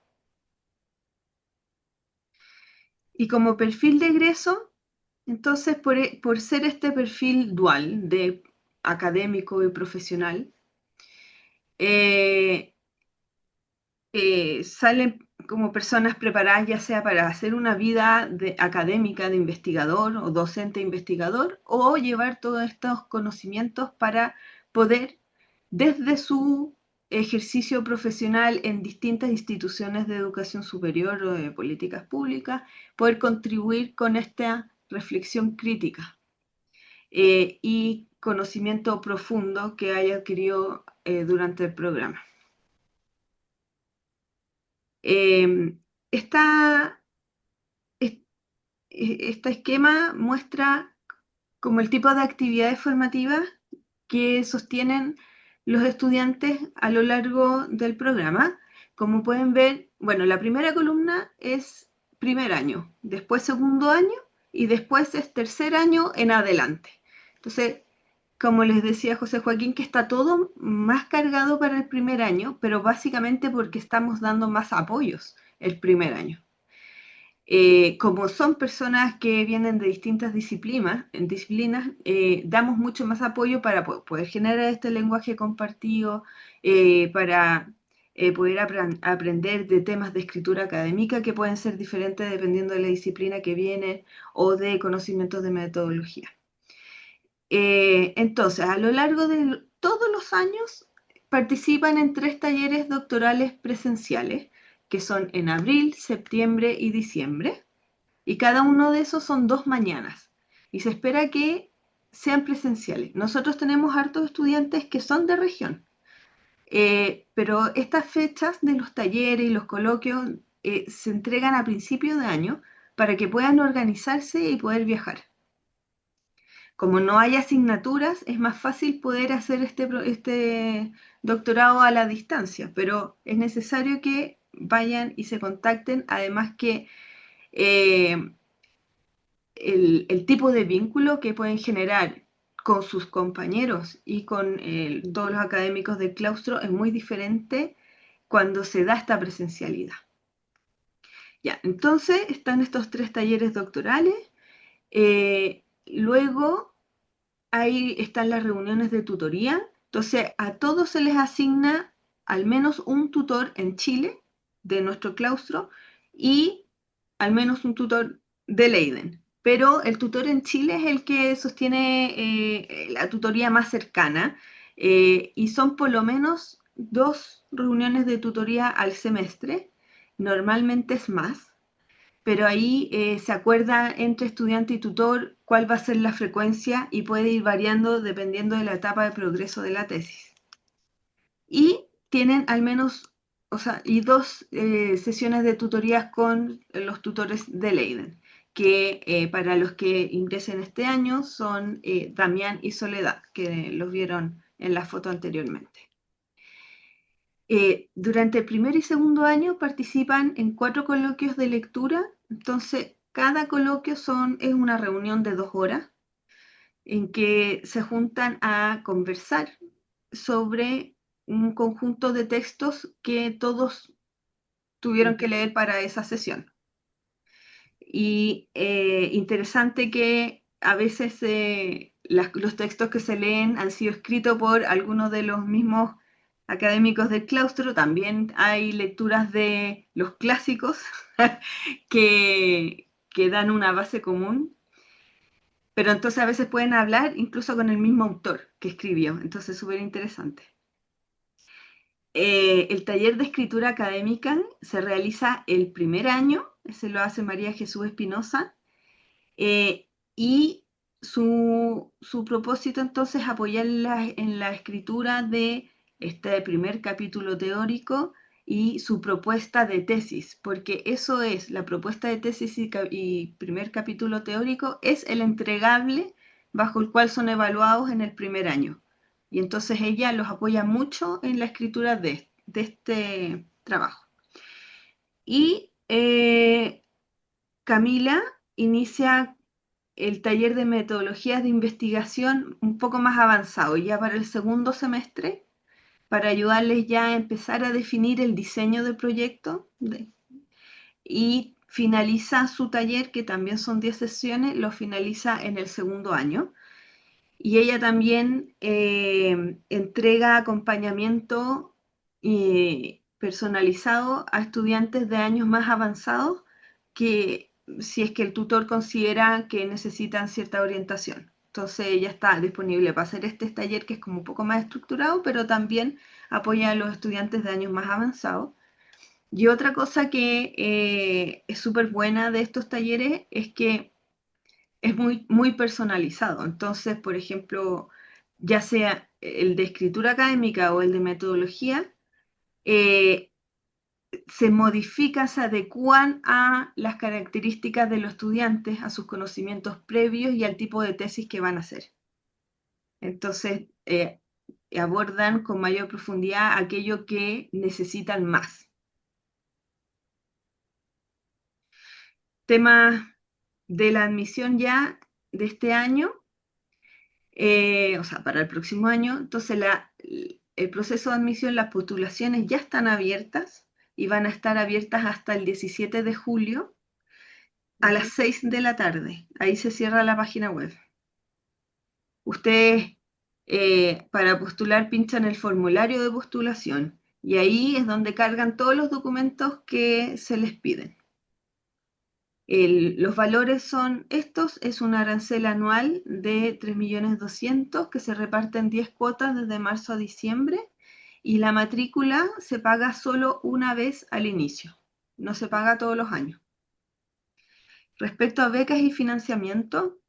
Y como perfil de egreso, entonces por ser este perfil dual de académico y profesional, salen como personas preparadas ya sea para hacer una vida académica de investigador o docente investigador o llevar todos estos conocimientos para poder desde su ejercicio profesional en distintas instituciones de educación superior o de políticas públicas, poder contribuir con esta reflexión crítica y conocimiento profundo que haya adquirido durante el programa. Este esquema muestra como el tipo de actividades formativas que sostienen los estudiantes a lo largo del programa. Como pueden ver, bueno, la primera columna es primer año, después segundo año y después es tercer año en adelante. Entonces, como les decía José Joaquín, que está todo más cargado para el primer año, pero básicamente porque estamos dando más apoyos el primer año. Como son personas que vienen de distintas disciplinas, damos mucho más apoyo para poder generar este lenguaje compartido, para poder aprender de temas de escritura académica que pueden ser diferentes dependiendo de la disciplina que vienen o de conocimientos de metodología. Entonces, a lo largo de todos los años participan en 3 talleres doctorales presenciales, que son en abril, septiembre y diciembre, y cada uno de esos son 2 mañanas, y se espera que sean presenciales. Nosotros tenemos hartos estudiantes que son de región, pero estas fechas de los talleres y los coloquios se entregan a principio de año para que puedan organizarse y poder viajar. Como no hay asignaturas, es más fácil poder hacer este doctorado a la distancia, pero es necesario que vayan y se contacten. Además que el tipo de vínculo que pueden generar con sus compañeros y con todos los académicos del claustro es muy diferente cuando se da esta presencialidad. Ya, entonces están estos 3 talleres doctorales. Luego ahí están las reuniones de tutoría. Entonces, a todos se les asigna al menos un tutor en Chile de nuestro claustro y al menos un tutor de Leiden. Pero el tutor en Chile es el que sostiene la tutoría más cercana, y son por lo menos 2 reuniones de tutoría al semestre. Normalmente es más, pero ahí se acuerda entre estudiante y tutor cuál va a ser la frecuencia y puede ir variando dependiendo de la etapa de progreso de la tesis. Y tienen al menos, o sea, y 2 sesiones de tutorías con los tutores de Leiden, que para los que ingresen este año son Damián y Soledad, que los vieron en la foto anteriormente. Durante el primer y segundo año participan en 4 coloquios de lectura. Entonces cada coloquio es una reunión de 2 horas en que se juntan a conversar sobre un conjunto de textos que todos tuvieron que leer para esa sesión. Y interesante que a veces los textos que se leen han sido escritos por algunos de los mismos académicos del claustro. También hay lecturas de los clásicos que dan una base común, pero entonces a veces pueden hablar incluso con el mismo autor que escribió. Entonces, súper interesante. El taller de escritura académica se realiza el primer año, ese lo hace María Jesús Espinosa, y su propósito entonces es apoyar en la escritura de este primer capítulo teórico y su propuesta de tesis, porque eso es, la propuesta de tesis y primer capítulo teórico es el entregable bajo el cual son evaluados en el primer año. Y entonces ella los apoya mucho en la escritura de este trabajo. Y Camila inicia el taller de metodologías de investigación un poco más avanzado, ya para el segundo semestre, para ayudarles ya a empezar a definir el diseño del proyecto. Y finaliza su taller, que también son 10 sesiones, lo finaliza en el segundo año. Y ella también entrega acompañamiento personalizado a estudiantes de años más avanzados que si es que el tutor considera que necesitan cierta orientación. Entonces ella está disponible para hacer este taller que es como un poco más estructurado, pero también apoya a los estudiantes de años más avanzados. Y otra cosa que es súper buena de estos talleres es que es muy, muy personalizado. Entonces, por ejemplo, ya sea el de escritura académica o el de metodología, eh, se modifican, se adecúan a las características de los estudiantes, a sus conocimientos previos y al tipo de tesis que van a hacer. Entonces, abordan con mayor profundidad aquello que necesitan más. Tema de la admisión ya de este año. o sea, para el próximo año. Entonces, el proceso de admisión, las postulaciones ya están abiertas y van a estar abiertas hasta el 17 de julio a las 6 de la tarde. Ahí se cierra la página web. Ustedes, para postular, pinchan el formulario de postulación y ahí es donde cargan todos los documentos que se les piden. Los valores son estos: es un arancel anual de 3.200.000 que se reparte en 10 cuotas desde marzo a diciembre, y la matrícula se paga solo una vez al inicio, no se paga todos los años. Respecto a becas y financiamiento,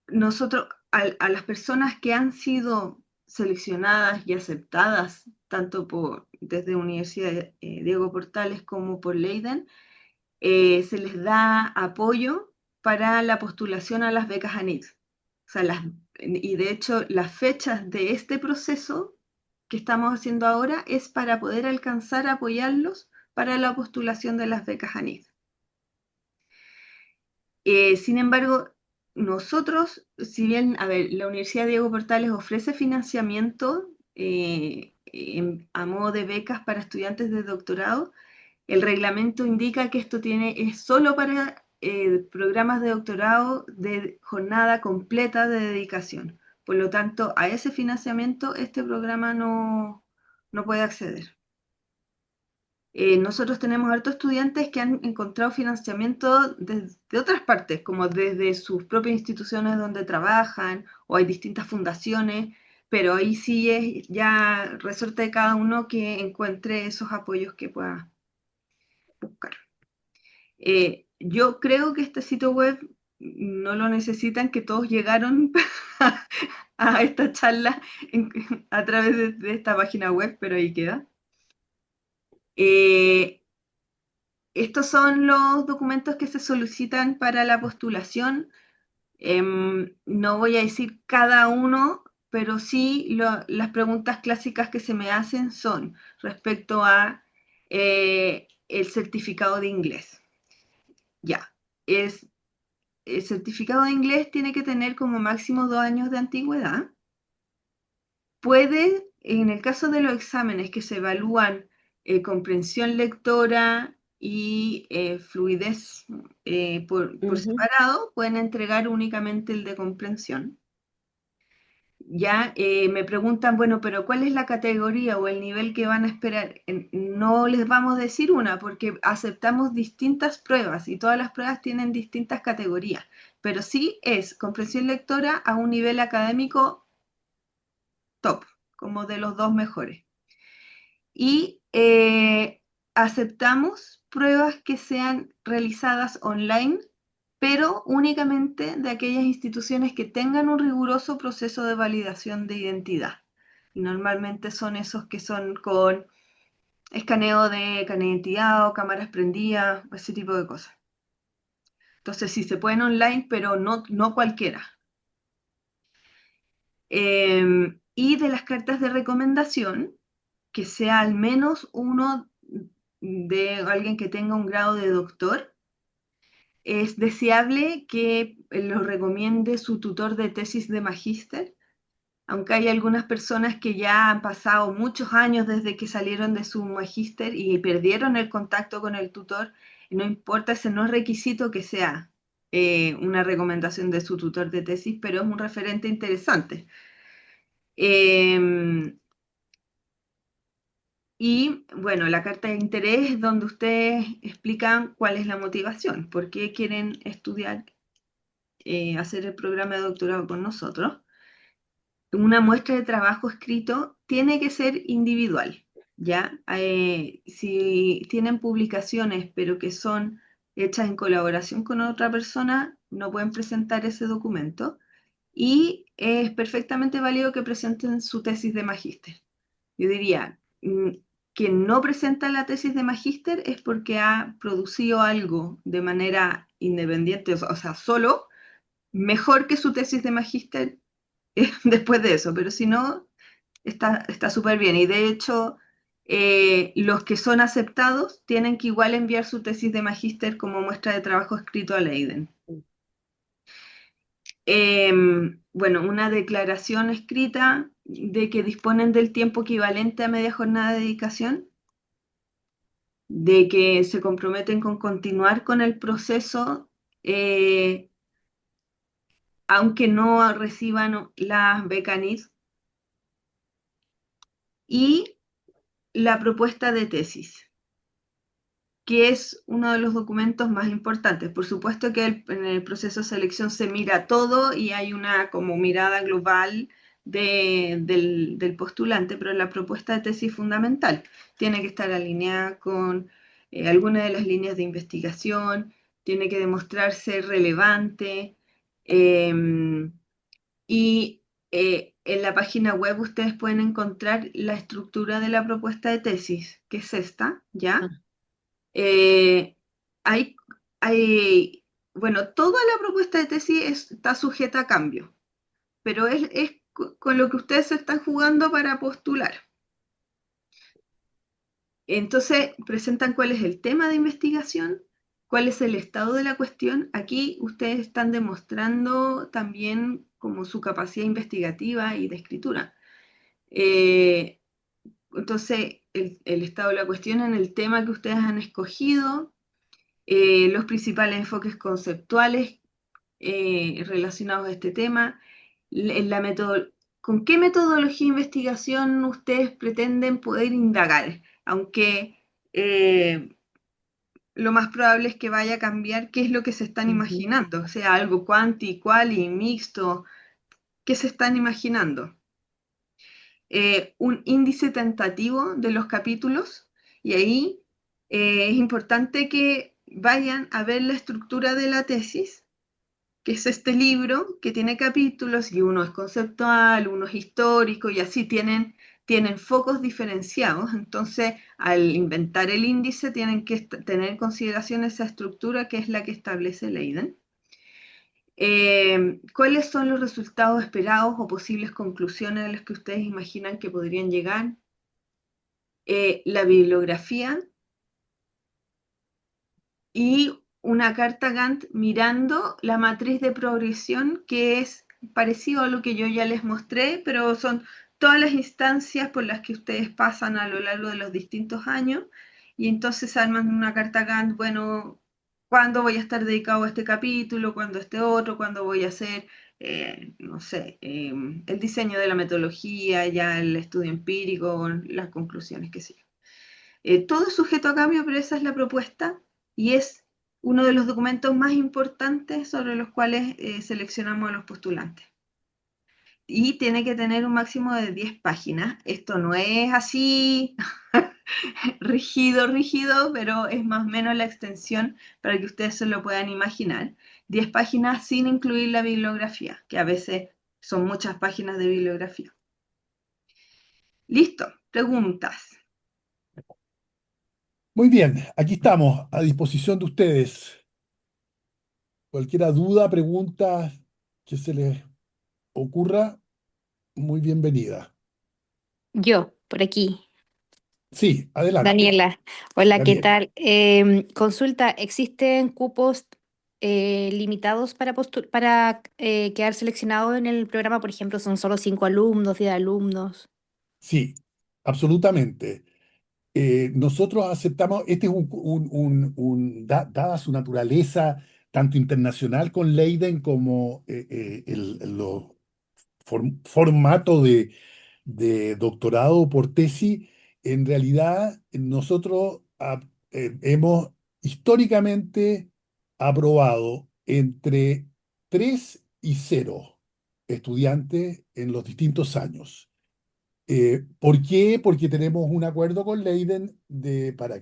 nosotros, a las personas que han sido seleccionadas y aceptadas, tanto desde Universidad Diego Portales como por Leiden, se les da apoyo para la postulación a las becas ANIT. O sea, y de hecho, las fechas de este proceso que estamos haciendo ahora es para poder alcanzar a apoyarlos para la postulación de las becas ANIT. Sin embargo, nosotros, si bien, a ver, la Universidad Diego Portales ofrece financiamiento a modo de becas para estudiantes de doctorado, el reglamento indica que esto es solo para programas de doctorado de jornada completa de dedicación. Por lo tanto, a ese financiamiento este programa no puede acceder. Nosotros tenemos hartos estudiantes que han encontrado financiamiento de otras partes, como desde sus propias instituciones donde trabajan, o hay distintas fundaciones, pero ahí sí es ya resorte de cada uno que encuentre esos apoyos que pueda buscar. Yo creo que este sitio web no lo necesitan, que todos llegaron a esta charla a través de esta página web, pero ahí queda. Estos son los documentos que se solicitan para la postulación. No voy a decir cada uno, pero sí las preguntas clásicas que se me hacen son respecto a el certificado de inglés. Ya, el certificado de inglés tiene que tener como máximo 2 años de antigüedad. Puede, en el caso de los exámenes que se evalúan comprensión lectora y fluidez por separado, pueden entregar únicamente el de comprensión. Ya me preguntan, bueno, pero ¿cuál es la categoría o el nivel que van a esperar? No les vamos a decir una, porque aceptamos distintas pruebas y todas las pruebas tienen distintas categorías, pero sí es comprensión lectora a un nivel académico top, como de los 2 mejores. Y aceptamos pruebas que sean realizadas online, pero únicamente de aquellas instituciones que tengan un riguroso proceso de validación de identidad. Y normalmente son esos que son con escaneo de carnet de identidad o cámaras prendidas, ese tipo de cosas. Entonces sí se pueden online, pero no cualquiera. Y de las cartas de recomendación, que sea al menos uno de alguien que tenga un grado de doctor. Es deseable que lo recomiende su tutor de tesis de magíster, aunque hay algunas personas que ya han pasado muchos años desde que salieron de su magíster y perdieron el contacto con el tutor. No importa, ese no es requisito que sea una recomendación de su tutor de tesis, pero es un referente interesante. Y bueno, la carta de interés es donde ustedes explican cuál es la motivación, por qué quieren estudiar, hacer el programa de doctorado con nosotros. Una muestra de trabajo escrito tiene que ser individual, ¿ya? Si tienen publicaciones, pero que son hechas en colaboración con otra persona, no pueden presentar ese documento. Y es perfectamente válido que presenten su tesis de magíster. Yo diría, quien no presenta la tesis de magíster es porque ha producido algo de manera independiente, o sea, solo, mejor que su tesis de magíster después de eso, pero si no, está súper bien. Y de hecho, los que son aceptados tienen que igual enviar su tesis de magíster como muestra de trabajo escrito a Leiden. Bueno, una declaración escrita de que disponen del tiempo equivalente a media jornada de dedicación, de que se comprometen con continuar con el proceso, eh, aunque no reciban las becas NIS, y la propuesta de tesis, que es uno de los documentos más importantes. Por supuesto que en el proceso de selección se mira todo y hay una como mirada global del postulante, pero la propuesta de tesis es fundamental. Tiene que estar alineada con alguna de las líneas de investigación, tiene que demostrarse relevante, y en la página web ustedes pueden encontrar la estructura de la propuesta de tesis, que es esta, ¿ya? Ah, Eh, hay, bueno, toda la propuesta de tesis está sujeta a cambio, pero es con lo que ustedes se están jugando para postular. Entonces, presentan cuál es el tema de investigación, cuál es el estado de la cuestión. Aquí ustedes están demostrando también como su capacidad investigativa y de escritura. Eh, entonces, el estado de la cuestión en el tema que ustedes han escogido, los principales enfoques conceptuales relacionados a este tema, con qué metodología de investigación ustedes pretenden poder indagar, aunque eh, lo más probable es que vaya a cambiar qué es lo que se están ujú. imaginando, o sea, algo cuanti, quali, mixto, ¿qué se están imaginando? Un índice tentativo de los capítulos y ahí es importante que vayan a ver la estructura de la tesis, que es este libro que tiene capítulos y uno es conceptual, uno es histórico y así tienen focos diferenciados. Entonces, al inventar el índice tienen que tener en consideración esa estructura que es la que establece Leiden. ¿Cuáles son los resultados esperados o posibles conclusiones a las que ustedes imaginan que podrían llegar? La bibliografía y una carta Gantt mirando la matriz de progresión, que es parecido a lo que yo ya les mostré, pero son todas las instancias por las que ustedes pasan a lo largo de los distintos años, y entonces arman una carta Gantt, bueno, ¿cuándo voy a estar dedicado a este capítulo? ¿Cuándo a este otro? ¿Cuándo voy a hacer, no sé, el diseño de la metodología, ya el estudio empírico, las conclusiones, qué sé yo? Todo es sujeto a cambio, pero esa es la propuesta y es uno de los documentos más importantes sobre los cuales seleccionamos a los postulantes. Y tiene que tener un máximo de 10 páginas. Esto no es así rígido, rígido, pero es más o menos la extensión para que ustedes se lo puedan imaginar. 10 páginas sin incluir la bibliografía, que a veces son muchas páginas de bibliografía. Listo, preguntas. Muy bien, aquí estamos a disposición de ustedes. Cualquier duda, pregunta que se les ocurra, muy bienvenida. Yo, por aquí. Sí, adelante, Daniela, hola, ¿qué Daniela. tal? Consulta, ¿existen cupos limitados para quedar seleccionado en el programa? Por ejemplo, ¿son solo 5 alumnos, 10 alumnos? Sí, absolutamente. Nosotros aceptamos, este es dada su naturaleza, tanto internacional con Leiden como los formato de doctorado por tesis, en realidad nosotros hemos históricamente aprobado entre 3 y 0 estudiantes en los distintos años. ¿Por qué? Porque tenemos un acuerdo con Leiden para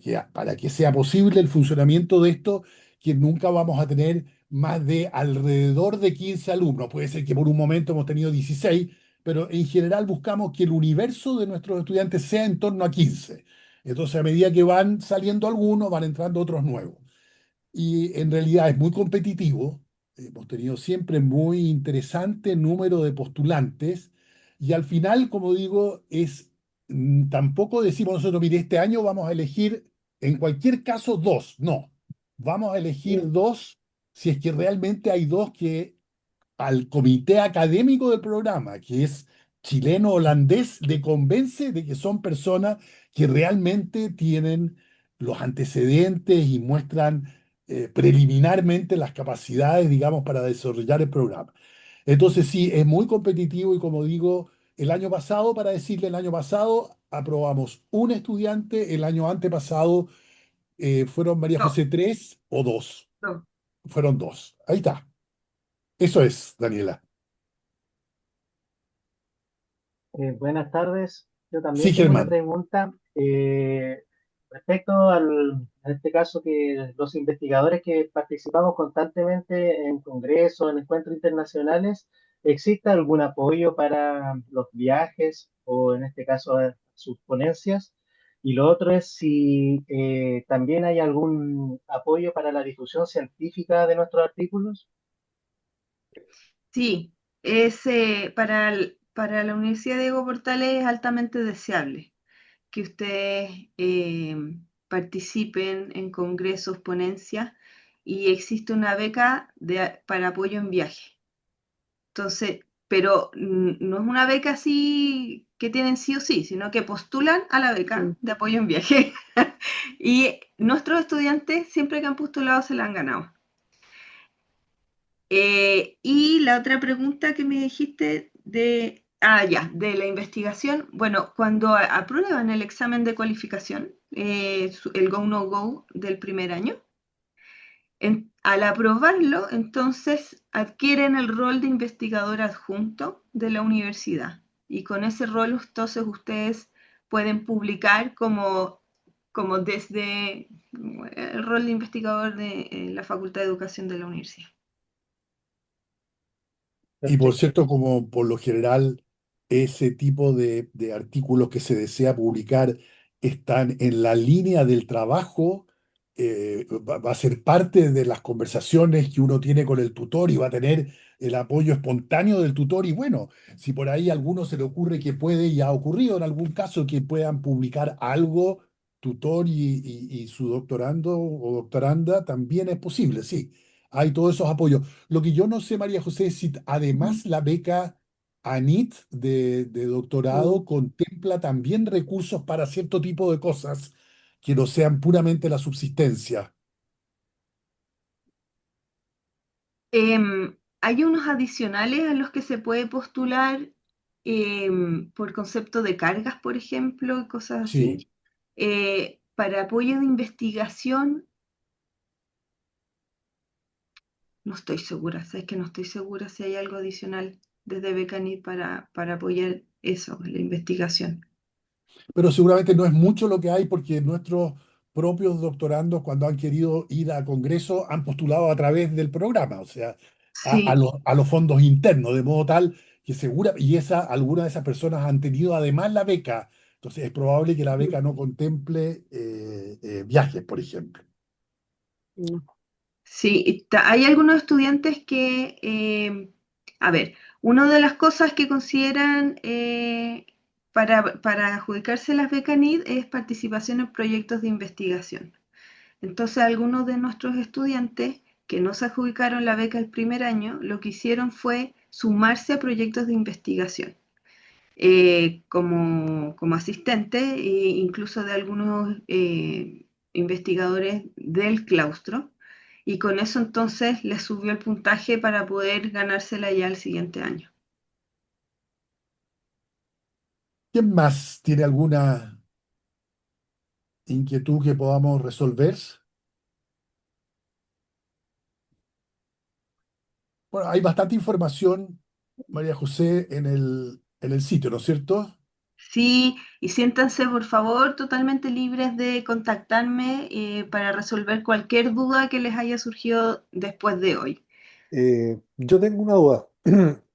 que sea posible el funcionamiento de esto, que nunca vamos a tener más de alrededor de 15 alumnos. Puede ser que por un momento hemos tenido 16, pero en general buscamos que el universo de nuestros estudiantes sea en torno a 15. Entonces, a medida que van saliendo algunos, van entrando otros nuevos. Y en realidad es muy competitivo. Hemos tenido siempre muy interesante número de postulantes y al final, como digo, tampoco decimos nosotros, mire, este año vamos a elegir en cualquier caso dos. No, vamos a elegir Mm. dos si es que realmente hay dos que al comité académico del programa, que es chileno-holandés, le convence de que son personas que realmente tienen los antecedentes y muestran preliminarmente las capacidades, digamos, para desarrollar el programa. Entonces sí, es muy competitivo y como digo, el año pasado, para decirle, el año pasado aprobamos un estudiante, el año antepasado fueron María No, José tres o dos, no. fueron dos. Ahí está. Eso es, Daniela. Buenas tardes. Yo Sí, también tengo una Germán. pregunta respecto en este caso, que los investigadores que participamos constantemente en congresos, en encuentros internacionales, ¿existe algún apoyo para los viajes o en este caso a sus ponencias? Y lo otro es si también hay algún apoyo para la difusión científica de nuestros artículos. Sí, para la Universidad Diego Portales es altamente deseable que ustedes participen en congresos, ponencias, y existe una beca para apoyo en viaje. Entonces, pero no es una beca así que tienen sí o sí, sino que postulan a la beca de apoyo en viaje. Y nuestros estudiantes, siempre que han postulado, se la han ganado. Y la otra pregunta que me dijiste de la investigación, bueno, cuando aprueban el examen de cualificación, el Go No Go del primer año, al aprobarlo, entonces adquieren el rol de investigador adjunto de la universidad. Y con ese rol, entonces ustedes pueden publicar como desde el rol de investigador de la Facultad de Educación de la universidad. Y por Perfecto. cierto, como por lo general ese tipo de artículos que se desea publicar están en la línea del trabajo, va a ser parte de las conversaciones que uno tiene con el tutor y va a tener el apoyo espontáneo del tutor. Y bueno, si por ahí a alguno se le ocurre que puede, y ha ocurrido en algún caso, que puedan publicar algo, tutor y su doctorando o doctoranda, también es posible, sí. Hay todos esos apoyos. Lo que yo no sé, María José, es si Ujú. además la beca ANIT de doctorado contempla también recursos para cierto tipo de cosas que no sean puramente la subsistencia. Hay unos adicionales a los que se puede postular por concepto de cargas, por ejemplo, y cosas Sí, así. Para apoyo de investigación, no estoy segura, sabes que no estoy segura si hay algo adicional desde Becanit para apoyar eso, la investigación. pero seguramente no es mucho lo que hay porque nuestros propios doctorandos, cuando han querido ir a congreso, han postulado a través del programa, o sea, Sí, a los fondos internos, de modo tal que segura, y algunas de esas personas han tenido además la beca. Entonces es probable que la beca no contemple viajes, por ejemplo. sí, hay algunos estudiantes que, a ver, una de las cosas que consideran para adjudicarse las becas NID es participación en proyectos de investigación. Entonces, algunos de nuestros estudiantes que no se adjudicaron la beca el primer año, lo que hicieron fue sumarse a proyectos de investigación como asistente, e incluso de algunos investigadores del claustro, y con eso entonces les subió el puntaje para poder ganársela ya el siguiente año. ¿Quién más tiene alguna inquietud que podamos resolver? Bueno, hay bastante información, María José, en el sitio, ¿no es cierto? Sí, y siéntanse por favor totalmente libres de contactarme para resolver cualquier duda que les haya surgido después de hoy. Yo tengo una duda.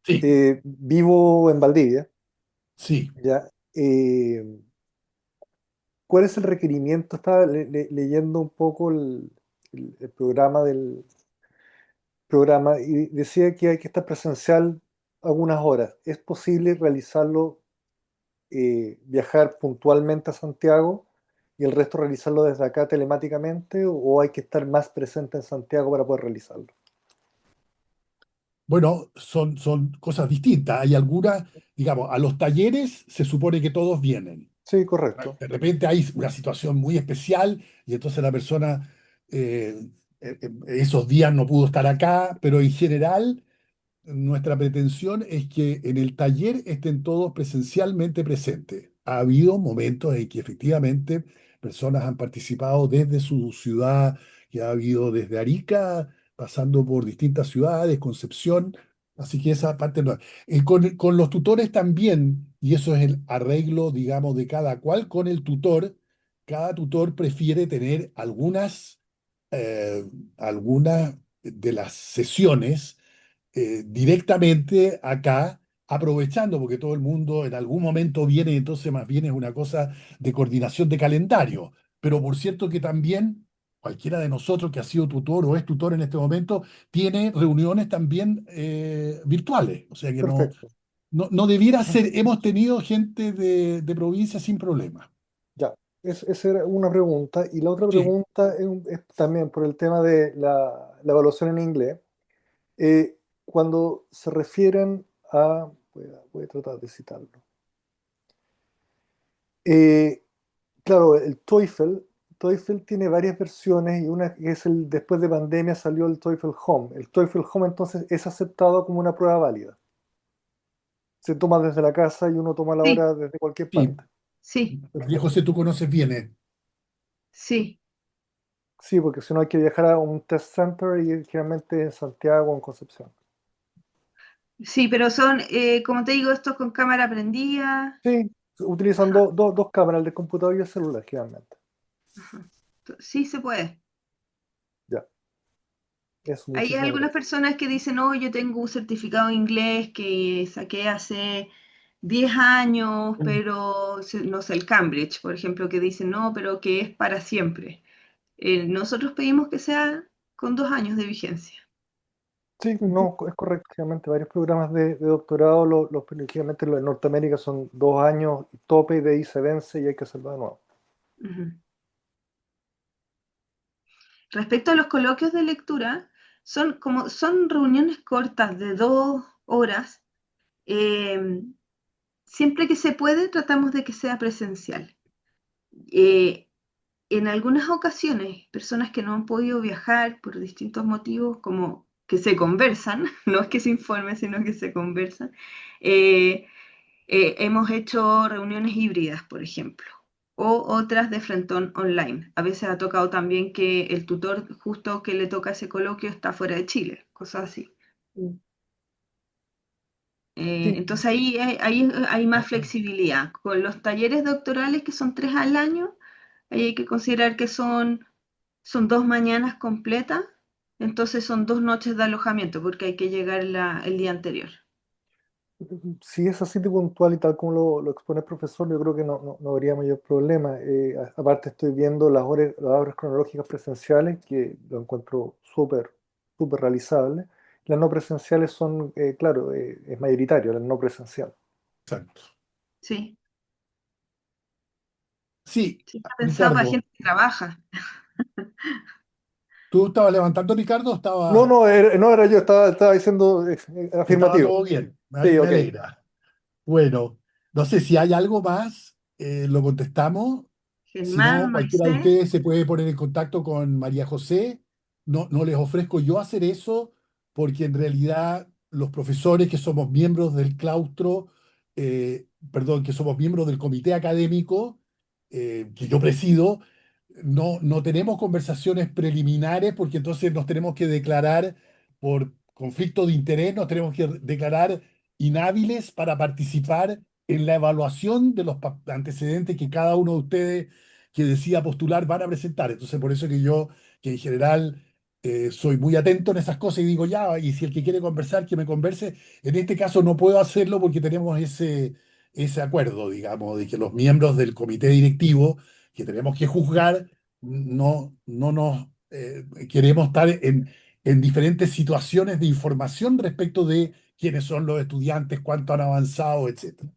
Sí, Vivo en Valdivia, sí. ¿ya? ¿Cuál es el requerimiento? Estaba leyendo un poco el programa del programa y decía que hay que estar presencial algunas horas. ¿Es posible realizarlo, viajar puntualmente a Santiago y el resto realizarlo desde acá telemáticamente o hay que estar más presente en Santiago para poder realizarlo? Bueno, son cosas distintas. Hay algunas, digamos, a los talleres se supone que todos vienen. Sí, correcto. De repente hay una situación muy especial y entonces la persona esos días no pudo estar acá, pero en general nuestra pretensión es que en el taller estén todos presencialmente presentes. Ha habido momentos en que efectivamente personas han participado desde su ciudad, que ha habido desde Arica, pasando por distintas ciudades, Concepción, así que esa parte no. Con los tutores también, y eso es el arreglo, digamos, de cada cual con el tutor, cada tutor prefiere tener algunas de las sesiones directamente acá, aprovechando, porque todo el mundo en algún momento viene, y entonces más bien es una cosa de coordinación de calendario. Pero por cierto que también cualquiera de nosotros que ha sido tutor o es tutor en este momento, tiene reuniones también virtuales. O sea que Perfecto. no debiera ser, hemos tenido gente de provincia sin problema. Ya, esa era una pregunta. Y la otra Sí, pregunta es también por el tema de la evaluación en inglés. Cuando se refieren a, voy a tratar de citarlo. Eh, claro, el TOEFL tiene varias versiones y una que es después de pandemia salió el TOEFL Home. El TOEFL Home entonces es aceptado como una prueba válida. Se toma desde la casa y uno toma la Sí, hora desde cualquier sí. parte. sí, María Perfecto. José, tú conoces bien. sí. Sí, porque si no hay que viajar a un test center y generalmente en Santiago o en Concepción. Sí, pero son, como te digo, estos con cámara prendida. Sí, utilizan Ajá, dos cámaras, el de computador y el celular generalmente. ajá. Sí se puede. Ya, eso, Hay muchísimas algunas gracias. personas que dicen, oh, yo tengo un certificado de inglés que saqué hace 10 años, pero no sé, el Cambridge, por ejemplo, que dicen, no, pero que es para siempre. Nosotros pedimos que sea con 2 años de vigencia. Sí, no, es correcto. Generalmente varios programas de doctorado, generalmente los en Norteamérica son 2 años tope y de ahí se vence y hay que hacerlo de nuevo. Ujú. Respecto a los coloquios de lectura, son reuniones cortas de 2 horas. eh, Siempre que se puede, tratamos de que sea presencial. Eh, en algunas ocasiones, personas que no han podido viajar por distintos motivos, como que se conversan, no es que se informe, sino que se conversan, eh, hemos hecho reuniones híbridas, por ejemplo, o otras de frentón online. A veces ha tocado también que el tutor justo que le toca ese coloquio está fuera de Chile, cosas así. Mm. Sí, Entonces ahí hay más flexibilidad. Con los talleres doctorales, que son 3 al año, ahí hay que considerar que son 2 mañanas completas, entonces son 2 noches de alojamiento, porque hay que llegar el día anterior. si es así de puntual y tal como lo expone el profesor, yo creo que no habría mayor problema. Aparte estoy viendo las horas cronológicas presenciales, que lo encuentro súper realizable. Las no presenciales son, claro, es mayoritario, el no presencial. Exacto. Sí, Sí, sí, está pensado para Ricardo, gente que trabaja. ¿tú estabas levantando, Ricardo, o No, estaba, no era yo, estaba diciendo estaba afirmativo. todo bien? Sí, Me ok. alegra. Bueno, no sé si hay algo más, lo contestamos. Si no, Germán, cualquiera de Moisés, ustedes se puede poner en contacto con María José. No les ofrezco yo hacer eso porque en realidad los profesores que somos miembros del claustro, perdón, que somos miembros del comité académico que yo presido, no tenemos conversaciones preliminares porque entonces nos tenemos que declarar por conflicto de interés, nos tenemos que declarar inhábiles para participar en la evaluación de los antecedentes que cada uno de ustedes que decida postular van a presentar. Entonces, por eso que yo, que en general soy muy atento en esas cosas y digo, ya, y si el que quiere conversar, que me converse. En este caso no puedo hacerlo porque tenemos ese acuerdo, digamos, de que los miembros del comité directivo que tenemos que juzgar, no nos queremos estar en diferentes situaciones de información respecto de quiénes son los estudiantes, cuánto han avanzado, etcétera.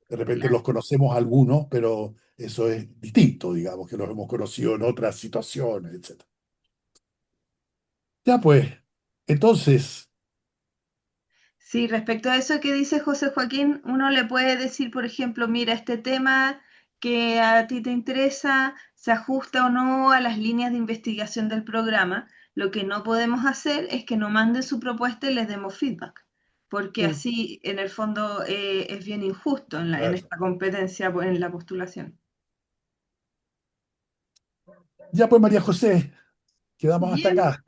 De repente ya, los conocemos algunos, pero eso es distinto, digamos, que los hemos conocido en otras situaciones, etcétera. Ya pues, entonces, Sí, respecto a eso que dice José Joaquín, uno le puede decir, por ejemplo, mira, este tema que a ti te interesa se ajusta o no a las líneas de investigación del programa. Lo que no podemos hacer es que no manden su propuesta y les demos feedback, porque Mm. así en el fondo es bien injusto en Claro. esta competencia en la postulación. Ya pues, María José, quedamos hasta Bien, acá.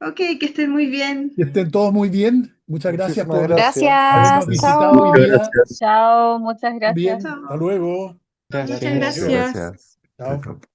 ok, que estén muy bien. Que estén todos muy bien. Muchas gracias Muchísimas por gracias. habernos Gracias, visitado hoy chao. Muchas día. gracias. Chao, muchas gracias. Bien, Chao. hasta luego. Gracias. Muchas gracias. Gracias. Chao. Chao, chao.